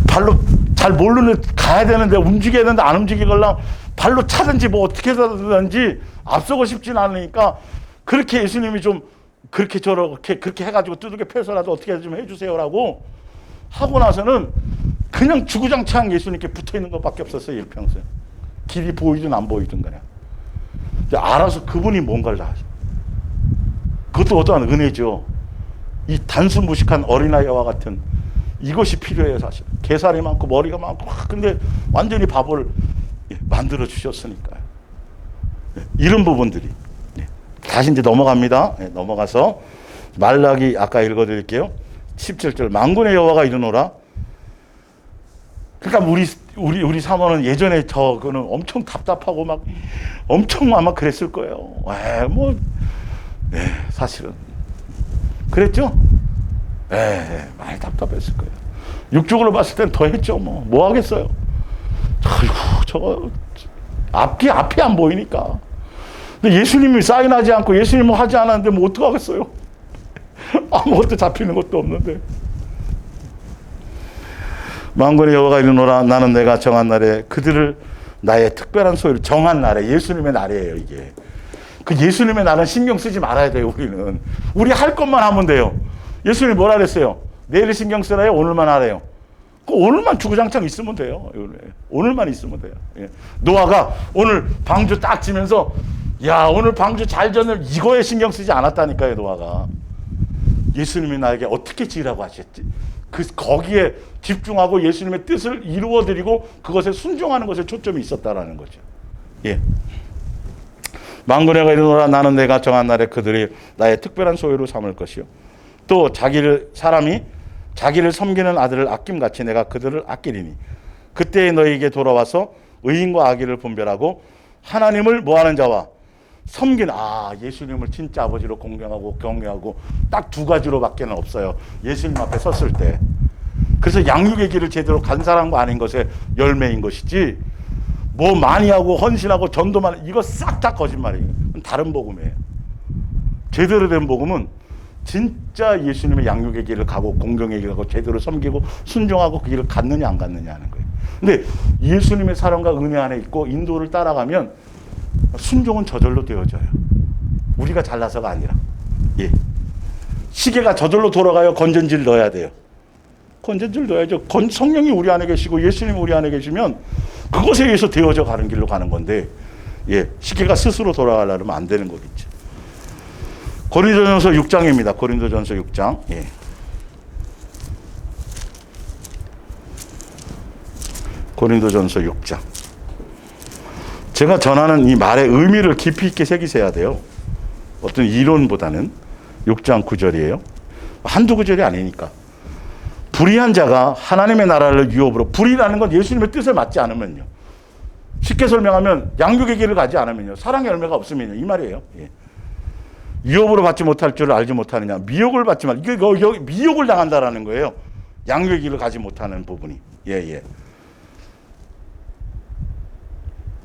발로 잘 모르는 가야 되는데 움직여야 되는데 안 움직이걸랑 발로 차든지 뭐 어떻게 하든지 앞서고 싶진 않으니까 그렇게 예수님이 좀 그렇게 그렇게 해가지고 두들겨 패서라도 어떻게 좀 해주세요라고 하고 나서는 그냥 주구장창 예수님께 붙어 있는 것밖에 없었어요. 일평생. 길이 보이든 안 보이든 그냥. 알아서 그분이 뭔가를 다 하죠. 그것도 어떠한 은혜죠. 이 단순 무식한 어린아이와 같은 이것이 필요해요. 사실. 개살이 많고 머리가 많고 근데 완전히 바보를 만들어 주셨으니까요. 이런 부분들이. 다시 이제 넘어갑니다. 넘어가서 말라기 아까 읽어드릴게요. 17절 만군의 여호와가 이르노라. 그러니까 우리 사모는 예전에 저거는 엄청 답답하고 막 엄청 아마 그랬을 거예요. 사실은 그랬죠. 많이 답답했을 거예요. 육적으로 봤을 땐 더 했죠. 뭐 하겠어요. 아이고 저거 앞이 안 보이니까. 근데 예수님이 사인하지 않고 예수님은 하지 않았는데 뭐 어떡하겠어요? 아무것도 잡히는 것도 없는데. 만군의 여호와가 이르노라 나는 내가 정한 날에 그들을 나의 특별한 소유를 정한 날에 예수님의 날이에요 이게. 그 예수님의 날은 신경 쓰지 말아야 돼요 우리는. 우리 할 것만 하면 돼요. 예수님이 뭐라 그랬어요? 내일 신경 쓰라요? 오늘만 하래요. 오늘만 주구장창 있으면 돼요. 오늘만 있으면 돼요. 예. 노아가 오늘 방주 딱 지면서 야 오늘 방주 잘 졌네 이거에 신경 쓰지 않았다니까요 노아가. 예수님이 나에게 어떻게 지으라고 하셨지? 거기에 집중하고 예수님의 뜻을 이루어드리고 그것에 순종하는 것에 초점이 있었다라는 거죠. 예. 만군의 여호와가 이르노라 나는 내가 정한 날에 그들이 나의 특별한 소유로 삼을 것이요. 또 사람이 자기를 섬기는 아들을 아낌같이 내가 그들을 아끼리니 그때에 너희에게 돌아와서 의인과 악의를 분별하고 하나님을 뭐하는 자와 섬기는 예수님을 진짜 아버지로 공경하고 경외하고 딱 두 가지로밖에는 없어요. 예수님 앞에 섰을 때. 그래서 양육의 길을 제대로 간 사람과 아닌 것의 열매인 것이지 뭐 많이 하고 헌신하고 전도 많이 이거 싹 다 거짓말이에요. 다른 복음이에요. 제대로 된 복음은 진짜 예수님의 양육의 길을 가고 공경의 길을 가고 제대로 섬기고 순종하고 그 길을 갔느냐 안 갔느냐 하는 거예요. 근데 예수님의 사랑과 은혜 안에 있고 인도를 따라가면 순종은 저절로 되어져요. 우리가 잘나서가 아니라. 예. 시계가 저절로 돌아가요? 건전지를 넣어야 돼요? 건전지를 넣어야죠. 성령이 우리 안에 계시고 예수님이 우리 안에 계시면 그것에 의해서 되어져 가는 길로 가는 건데 시계가 스스로 돌아가려면 안 되는 거겠죠. 고린도전서 6장입니다. 고린도전서 6장. 예. 고린도전서 6장. 제가 전하는 이 말의 의미를 깊이 있게 새기셔야 돼요. 어떤 이론보다는 6장 9절이에요. 한두 구절이 아니니까. 불의한 자가 하나님의 나라를 유업으로 불의라는 건 예수님의 뜻에 맞지 않으면요. 쉽게 설명하면 양육의 길을 가지 않으면요. 사랑의 열매가 없으면요. 이 말이에요. 예. 유업으로 받지 못할 줄을 알지 못하느냐. 미혹을 받지 말. 이게 미혹을 당한다라는 거예요. 양육의 길을 가지 못하는 부분이. 예.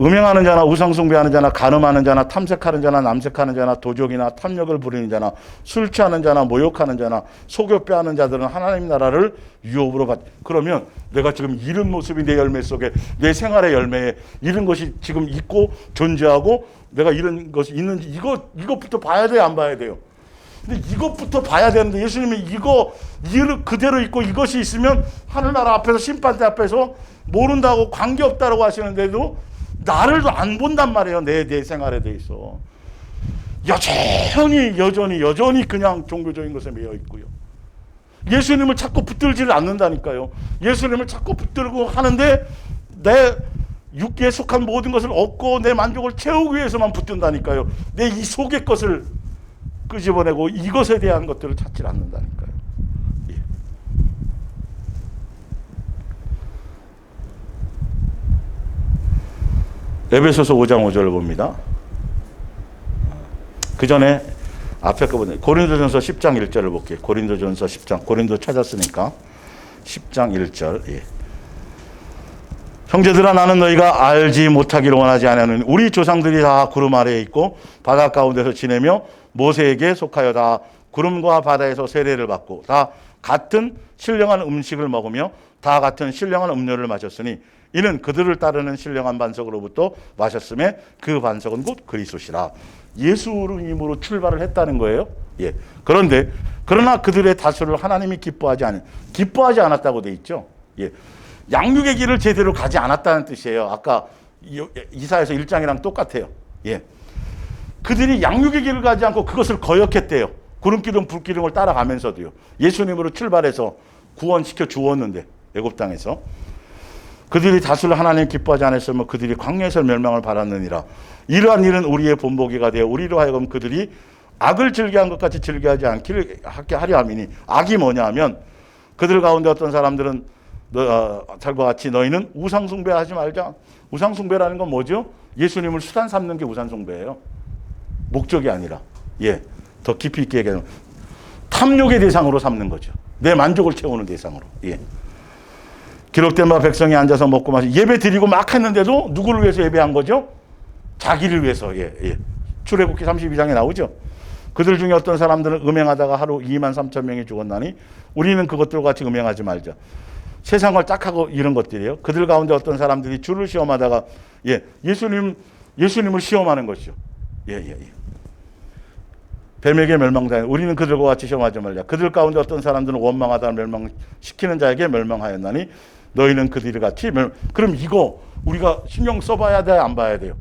음행하는 자나 우상숭배하는 자나 간음하는 자나 탐색하는 자나 남색하는 자나 도적이나 탐욕을 부리는 자나 술 취하는 자나 모욕하는 자나 속여 빼하는 자들은 하나님 나라를 유업으로 그러면 내가 지금 이런 모습이 내 열매 속에 내 생활의 열매에 이런 것이 지금 있고 존재하고 내가 이런 것이 있는지 이것부터 봐야 돼요 안 봐야 돼요? 근데 이것부터 봐야 되는데 예수님이 이거 그대로 있고 이것이 있으면 하늘나라 앞에서 심판대 앞에서 모른다고 관계없다라고 하시는데도 나를 안 본단 말이에요. 내 생활에 대해서. 여전히 그냥 종교적인 것에 매여 있고요. 예수님을 자꾸 붙들지를 않는다니까요. 예수님을 자꾸 붙들고 하는데 내 육계에 속한 모든 것을 얻고 내 만족을 채우기 위해서만 붙든다니까요. 내 이 속의 것을 끄집어내고 이것에 대한 것들을 찾지 않는다니까요. 에베소서 5장 5절을 봅니다. 그 전에 앞에 거보다 고린도전서 10장 1절을 볼게요. 고린도전서 10장. 고린도 찾았으니까 10장 1절. 예. 형제들아 나는 너희가 알지 못하기를 원하지 않으니 우리 조상들이 다 구름 아래에 있고 바다 가운데서 지내며 모세에게 속하여 다 구름과 바다에서 세례를 받고 다 같은 신령한 음식을 먹으며 다 같은 신령한 음료를 마셨으니 이는 그들을 따르는 신령한 반석으로부터 마셨음에 그 반석은 곧 그리스도시라. 예수님으로 출발을 했다는 거예요. 예. 그러나 그들의 다수를 하나님이 기뻐하지 않았다고 돼 있죠. 예. 양육의 길을 제대로 가지 않았다는 뜻이에요. 아까 이사야서 1장이랑 똑같아요. 예. 그들이 양육의 길을 가지 않고 그것을 거역했대요. 구름기둥 불기둥을 따라가면서도요. 예수님으로 출발해서 구원시켜 주었는데 애굽 땅에서 그들이 다수를 하나님 기뻐하지 않았으면 그들이 광야에서 멸망을 받았느니라. 이러한 일은 우리의 본보기가 되어 우리로 하여금 그들이 악을 즐겨한 것 같이 즐겨하지 않게 하려 함이니 악이 뭐냐 하면 그들 가운데 어떤 사람들은 잘과 같이 너희는 우상숭배하지 말자. 우상숭배라는 건 뭐죠? 예수님을 수단 삼는 게 우상숭배예요. 목적이 아니라 더 깊이 있게 얘기하면 탐욕의 대상으로 삼는 거죠. 내 만족을 채우는 대상으로. 기록된 바 백성이 앉아서 먹고 마시 예배 드리고 막 했는데도 누구를 위해서 예배한 거죠? 자기를 위해서. 출애굽기 32장에 나오죠. 그들 중에 어떤 사람들은 음행하다가 하루 2만 3천 명이 죽었나니 우리는 그것들과 같이 음행하지 말자. 세상을 딱 하고 이런 것들이에요. 그들 가운데 어떤 사람들이 주를 시험하다가 예수님을 시험하는 것이죠. 뱀에게 멸망당해. 우리는 그들과 같이 시험하지 말자. 그들 가운데 어떤 사람들은 원망하다 멸망시키는 자에게 멸망하였나니 너희는 그들이 같이 그럼 이거 우리가 신경 써봐야 돼, 안 봐야 돼요?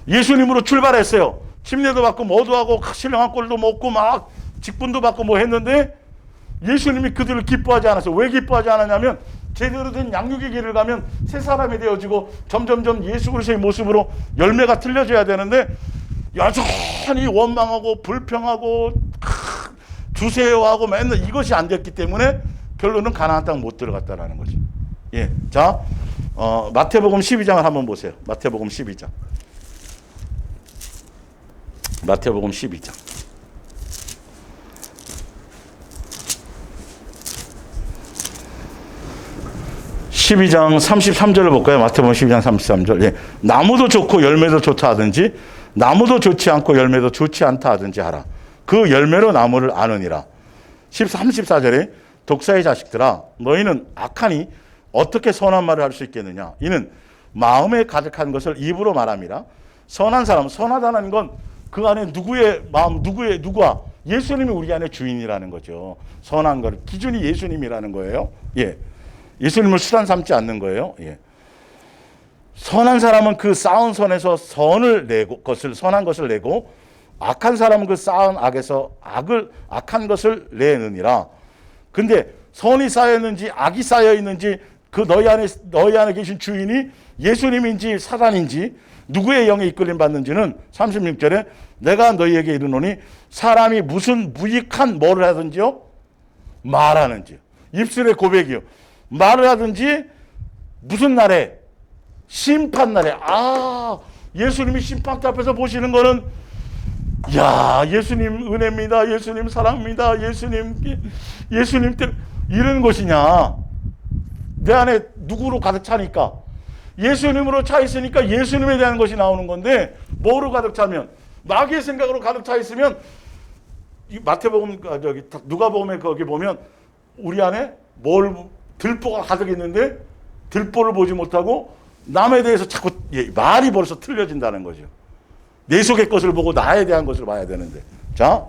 예수님으로 출발했어요. 침례도 받고 뭐도 하고 신령한 꼴도 먹고 막 직분도 받고 뭐 했는데 예수님이 그들을 기뻐하지 않았어요. 왜 기뻐하지 않았냐면 제대로 된 양육의 길을 가면 새 사람이 되어지고 점점점 예수 그리스도의 모습으로 열매가 틀려져야 되는데 여전히 원망하고 불평하고 주세요하고 맨날 이것이 안 됐기 때문에 결론은 가나안 땅 못 들어갔다라는 거죠. 자, 마태복음 12장을 한번 보세요. 마태복음 12장. 마태복음 12장. 12장 33절을 볼까요? 마태복음 12장 33절. 나무도 좋고 열매도 좋다 하든지 나무도 좋지 않고 열매도 좋지 않다 하든지 하라. 그 열매로 나무를 아느니라. 34절에 독사의 자식들아 너희는 악하니 어떻게 선한 말을 할 수 있겠느냐. 이는 마음에 가득한 것을 입으로 말함이라. 선한 사람, 선하다는 건 그 안에 누구의 마음, 누구와 예수님이 우리 안에 주인이라는 거죠. 선한 것 기준이 예수님이라는 거예요. 예수님을 수단 삼지 않는 거예요. 선한 사람은 그 쌓은 선에서 선을 내고 선한 것을 내고 악한 사람은 그 쌓은 악에서 악한 것을 내느니라. 근데 선이 쌓여 있는지 악이 쌓여 있는지 그 너희 안에 계신 주인이 예수님인지 사단인지 누구의 영에 이끌림 받는지는 36절에 내가 너희에게 이르노니 사람이 무슨 무익한 뭐를 하든지요 말하는지요 입술의 고백이요 말을 하든지 무슨 날에 심판 날에 예수님이 심판대 앞에서 보시는 거는 예수님 은혜입니다. 예수님 사랑입니다. 예수님 때 이런 것이냐. 내 안에 누구로 가득 차니까 예수님으로 차 있으니까 예수님에 대한 것이 나오는 건데 뭐로 가득 차면 마귀의 생각으로 가득 차 있으면 마태복음 누가복음에 거기 보면 우리 안에 들보가 가득 있는데 들보를 보지 못하고 남에 대해서 자꾸 말이 벌써 틀려진다는 거죠. 내 속의 것을 보고 나에 대한 것을 봐야 되는데. 자,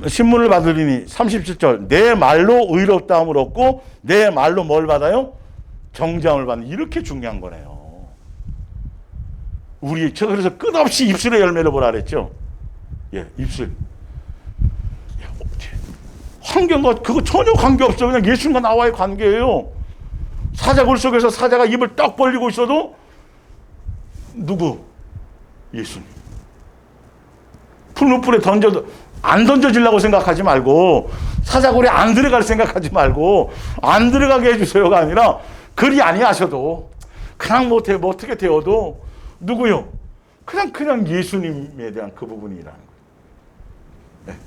신문을 받으리니 37절 내 말로 의롭다함을 얻고 내 말로 뭘 받아요? 정죄함을 받는. 이렇게 중요한 거네요. 그래서 끝없이 입술의 열매를 보라 그랬죠. 입술. 환경과 그거 전혀 관계없어. 그냥 예수님과 나와의 관계예요. 사자굴 속에서 사자가 입을 떡 벌리고 있어도 누구? 예수님. 풀무불에 안 던져지려고 생각하지 말고 사자굴에 안 들어갈 생각하지 말고 안 들어가게 해주세요가 아니라 그리 아니하셔도 그냥 어떻게 되어도 누구요? 그냥 예수님에 대한 그 부분이라는 거예요.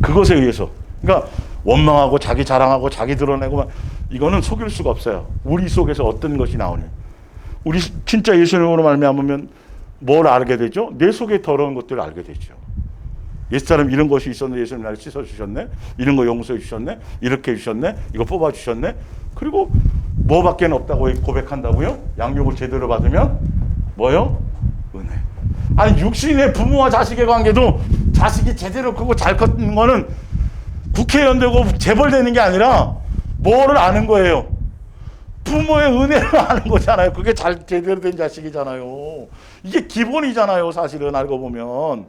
그것에 의해서 그러니까 원망하고 자기 자랑하고 자기 드러내고 이거는 속일 수가 없어요. 우리 속에서 어떤 것이 나오냐. 우리 진짜 예수님으로 말미암으면 뭘 알게 되죠? 내 속에 더러운 것들을 알게 되죠. 옛사람 이런 것이 있었는데 예수님 나를 씻어주셨네. 이런 거 용서해 주셨네. 이렇게 해주셨네. 이거 뽑아주셨네. 그리고 뭐밖에 없다고 고백한다고요? 양육을 제대로 받으면 뭐요? 은혜. 아니 육신의 부모와 자식의 관계도 자식이 제대로 크고 잘 컸는 거는 국회의원 되고 재벌되는 게 아니라 뭐를 아는 거예요? 부모의 은혜를 아는 거잖아요. 그게 제대로 된 자식이잖아요. 이게 기본이잖아요. 사실은 알고 보면.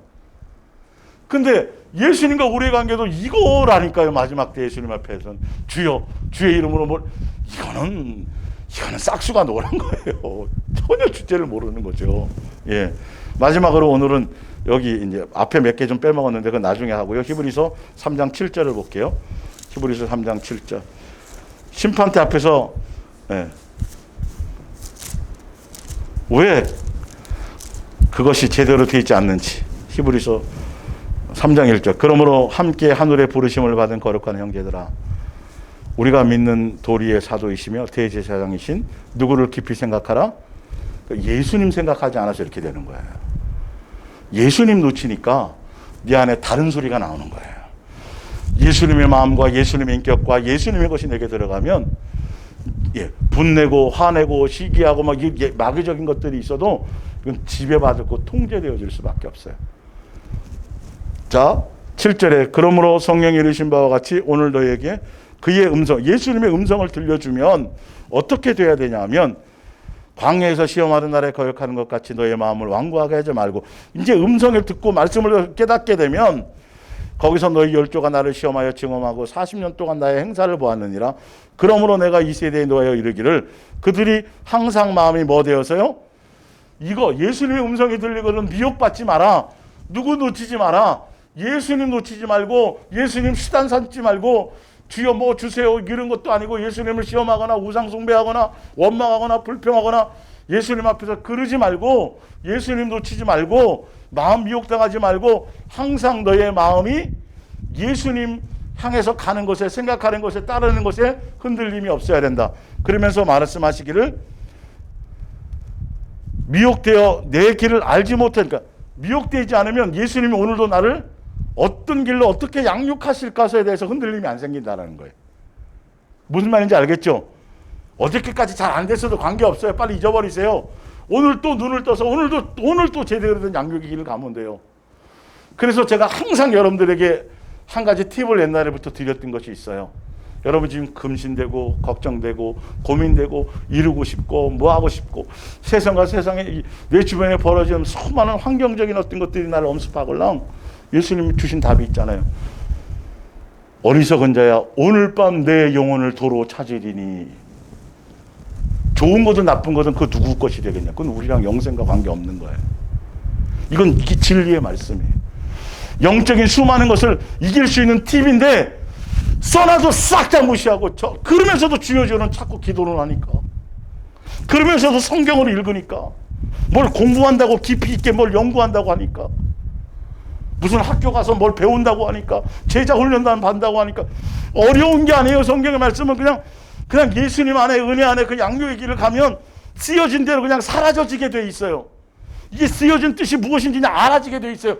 근데 예수님과 우리의 관계도 이거라니까요. 마지막 때 예수님 앞에서는 주여 주의 이름으로 이거는 싹수가 노란 거예요. 전혀 주제를 모르는 거죠. 마지막으로 오늘은 여기 이제 앞에 몇 개 좀 빼먹었는데 그건 나중에 하고요. 히브리서 3장 7절을 볼게요. 히브리서 3장 7절. 심판대 앞에서 왜 그것이 제대로 되어 있지 않는지. 히브리서 3장 1절. 그러므로 함께 하늘의 부르심을 받은 거룩한 형제들아 우리가 믿는 도리의 사도이시며 대제사장이신 누구를 깊이 생각하라? 예수님 생각하지 않아서 이렇게 되는 거예요. 예수님 놓치니까 네 안에 다른 소리가 나오는 거예요. 예수님의 마음과 예수님의 인격과 예수님의 것이 내게 들어가면 분내고 화내고 시기하고 막 마귀적인 것들이 있어도 이건 지배받고 통제되어질 수밖에 없어요. 자, 7절에 그러므로 성령이 이르신 바와 같이 오늘 너에게 그의 음성, 예수님의 음성을 들려주면 어떻게 돼야 되냐 하면 광야에서 시험하는 날에 거역하는 것 같이 너의 마음을 완고하게 하지 말고, 이제 음성을 듣고 말씀을 깨닫게 되면 거기서 너희 열조가 나를 시험하여 증험하고 40년 동안 나의 행사를 보았느니라. 그러므로 내가 이 세대에 놓여 이르기를 그들이 항상 마음이 뭐 되어서요? 이거 예수님의 음성이 들리거든 미혹받지 마라. 누구 놓치지 마라. 예수님 놓치지 말고 예수님 수단 삼지 말고 주여 뭐 주세요 이런 것도 아니고 예수님을 시험하거나 우상 숭배하거나 원망하거나 불평하거나 예수님 앞에서 그러지 말고 예수님 놓치지 말고 마음 미혹당하지 말고 항상 너의 마음이 예수님 향해서 가는 것에 생각하는 것에 따르는 것에 흔들림이 없어야 된다. 그러면서 말씀하시기를 미혹되어 내 길을 알지 못하니까, 미혹되지 않으면 예수님이 오늘도 나를 어떤 길로 어떻게 양육하실까에 대해서 흔들림이 안 생긴다는 거예요. 무슨 말인지 알겠죠? 어저께까지 잘 안 됐어도 관계없어요. 빨리 잊어버리세요. 오늘 또 눈을 떠서 오늘 또 제대로 된 양육의 길을 가면 돼요. 그래서 제가 항상 여러분들에게 한 가지 팁을 옛날에부터 드렸던 것이 있어요. 여러분 지금 금신되고 걱정되고 고민되고 이루고 싶고 뭐하고 싶고 세상과 세상에 내 주변에 벌어지는 수많은 환경적인 어떤 것들이 나를 엄습하걸랑 예수님이 주신 답이 있잖아요. 어리석은 자야 오늘 밤 내 영혼을 도로 찾으리니. 좋은 거든 나쁜 거든 그 누구 것이 되겠냐. 그건 우리랑 영생과 관계없는 거예요. 이건 이게 진리의 말씀이에요. 영적인 수많은 것을 이길 수 있는 팁인데 써놔도 싹 다 무시하고 그러면서도 주여 주여는 자꾸 기도를 하니까, 그러면서도 성경을 읽으니까, 뭘 공부한다고 깊이 있게 뭘 연구한다고 하니까, 무슨 학교 가서 뭘 배운다고 하니까, 제자 훈련단 받는다고 하니까 어려운 게 아니에요. 성경의 말씀은 그냥 예수님 안에 은혜 안에 그 양육의 길을 가면 쓰여진 대로 그냥 사라져지게 돼 있어요. 이게 쓰여진 뜻이 무엇인지 그냥 알아지게 돼 있어요.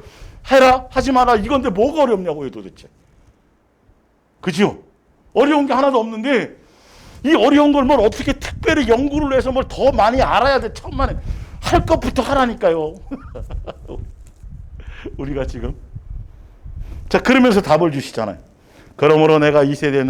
해라 하지 마라 이건데 뭐가 어렵냐고요 도대체. 그죠? 어려운 게 하나도 없는데 이 어려운 걸 뭘 어떻게 특별히 연구를 해서 뭘 더 많이 알아야 돼. 천만에 할 것부터 하라니까요. 우리가 지금 자 그러면서 답을 주시잖아요. 그러므로 내가 이 세대에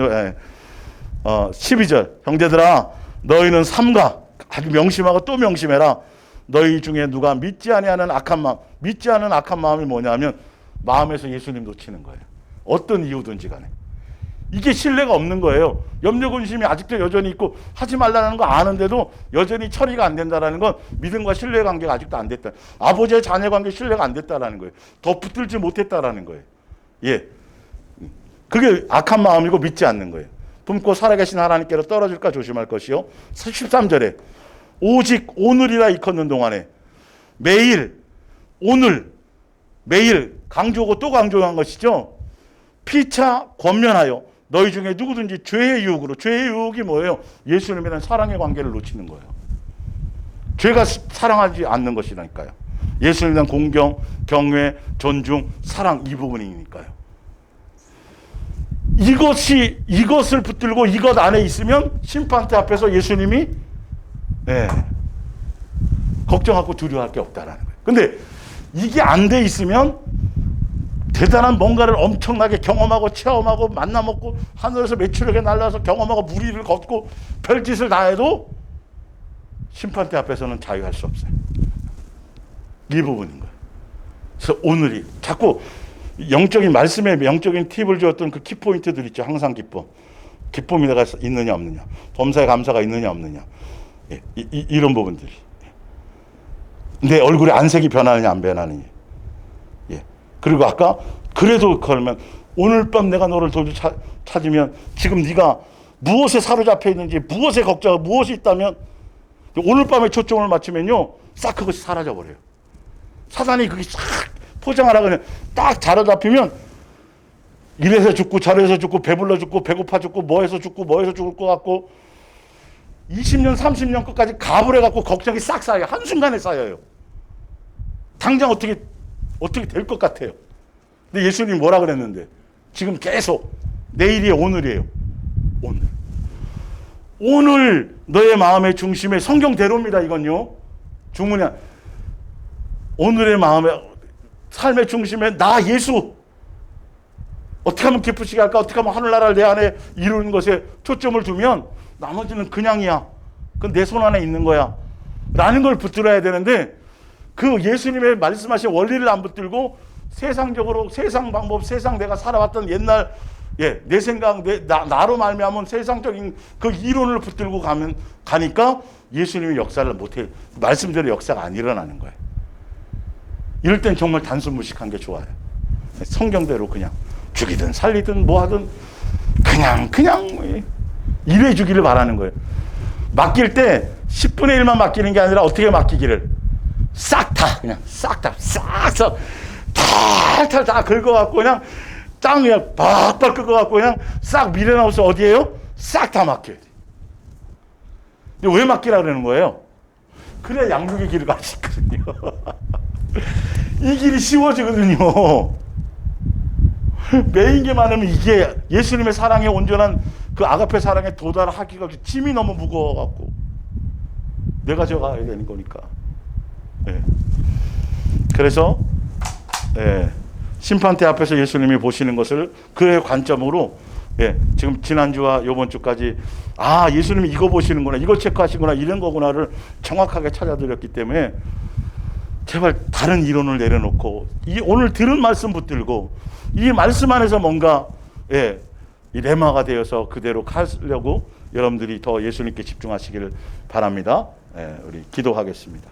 12절 형제들아 너희는 삼가 아주 명심하고 또 명심해라. 너희 중에 누가 믿지 아니하는 악한 마음, 믿지 않은 악한 마음이 뭐냐면 마음에서 예수님 놓치는 거예요. 어떤 이유든지 간에. 이게 신뢰가 없는 거예요. 염려 근심이 아직도 여전히 있고 하지 말라는 거 아는데도 여전히 처리가 안 된다는 건 믿음과 신뢰 관계가 아직도 안 됐다. 아버지의 자녀 관계 신뢰가 안 됐다라는 거예요. 더 붙들지 못했다라는 거예요. 예, 그게 악한 마음이고 믿지 않는 거예요. 품고 살아계신 하나님께로 떨어질까 조심할 것이요. 13절에 오직 오늘이라 일컫는 동안에 매일 오늘 매일 강조하고 또 강조한 것이죠. 피차 권면하여 너희 중에 누구든지 죄의 유혹으로, 죄의 유혹이 뭐예요? 예수님에 대한 사랑의 관계를 놓치는 거예요. 죄가 사랑하지 않는 것이라니까요. 예수님에 대한 공경, 경외, 존중, 사랑 이 부분이니까요. 이것을 붙들고 이것 안에 있으면 심판대 앞에서 예수님이 걱정하고 두려워할 게 없다라는 거예요. 근데 이게 안 돼 있으면 대단한 뭔가를 엄청나게 경험하고 체험하고 만나먹고 하늘에서 매출하게 날라서 경험하고 무리를 걷고 별짓을 다 해도 심판대 앞에서는 자유할 수 없어요. 이 부분인 거예요. 그래서 오늘이 자꾸 영적인 말씀에 영적인 팁을 주었던 그 키포인트들 있죠. 항상 기쁨이 내가 있느냐 없느냐, 범사에 감사가 있느냐 없느냐, 이런 부분들이. 내 얼굴에 안색이 변하느냐 안 변하느냐. 그리고 아까 그래도 그러면 오늘 밤 내가 너를 도저히 찾으면 지금 네가 무엇에 사로잡혀 있는지 무엇에 걱정하고 무엇이 있다면 오늘 밤에 초점을 맞추면요 싹 그것이 사라져 버려요. 사단이 그게 싹 포장하라 그냥 딱 자로잡히면 이래서 죽고 저래서 죽고 배불러 죽고 배고파 죽고 뭐해서 죽고 뭐해서 죽을 것 같고 20년, 30년 끝까지 갑을 해갖고 걱정이 싹 쌓여요. 한순간에 쌓여요. 당장 어떻게 될 것 같아요. 근데 예수님이 뭐라 그랬는데? 지금 계속 내일이 오늘이에요. 오늘 너의 마음의 중심에 성경대로입니다. 이건요. 주문이 오늘의 마음의 삶의 중심에 나 예수. 어떻게 하면 기쁘시게 할까? 어떻게 하면 하늘나라를 내 안에 이루는 것에 초점을 두면 나머지는 그냥이야. 그건 내 손 안에 있는 거야. 라는 걸 붙들어야 되는데 그 예수님의 말씀하신 원리를 안 붙들고 세상적으로 세상 방법, 세상 내가 살아왔던 옛날 내 생각, 나로 말미암은 세상적인 그 이론을 붙들고 가니까 예수님이 역사를 못해. 말씀대로 역사가 안 일어나는 거예요. 이럴 땐 정말 단순 무식한 게 좋아요. 성경대로 그냥 죽이든 살리든 뭐하든 그냥 일해 주기를 바라는 거예요. 맡길 때 10분의 1만 맡기는 게 아니라 어떻게 맡기기를 싹 다 탈탈 다 긁어갖고 그냥 땅 그냥 박박 긁어갖고 그냥 싹 밀어넣어서 어디에요? 싹 다 맡겨야 돼. 근데 왜 맡기라 그러는 거예요? 그래야 양육의 길을 갈 수 있거든요. 이 길이 쉬워지거든요. 메인 게 많으면 이게 예수님의 사랑에 온전한 그 아가페 사랑에 도달하기가 짐이 너무 무거워갖고 내가 져가야 되는 거니까. 그래서 심판대 앞에서 예수님이 보시는 것을 그의 관점으로 지금 지난주와 이번 주까지 예수님이 이거 보시는구나, 이거 체크하시구나, 이런 거구나를 정확하게 찾아드렸기 때문에 제발 다른 이론을 내려놓고 오늘 들은 말씀 붙들고 이 말씀 안에서 뭔가 이 레마가 되어서 그대로 가려고 여러분들이 더 예수님께 집중하시기를 바랍니다. 우리 기도하겠습니다.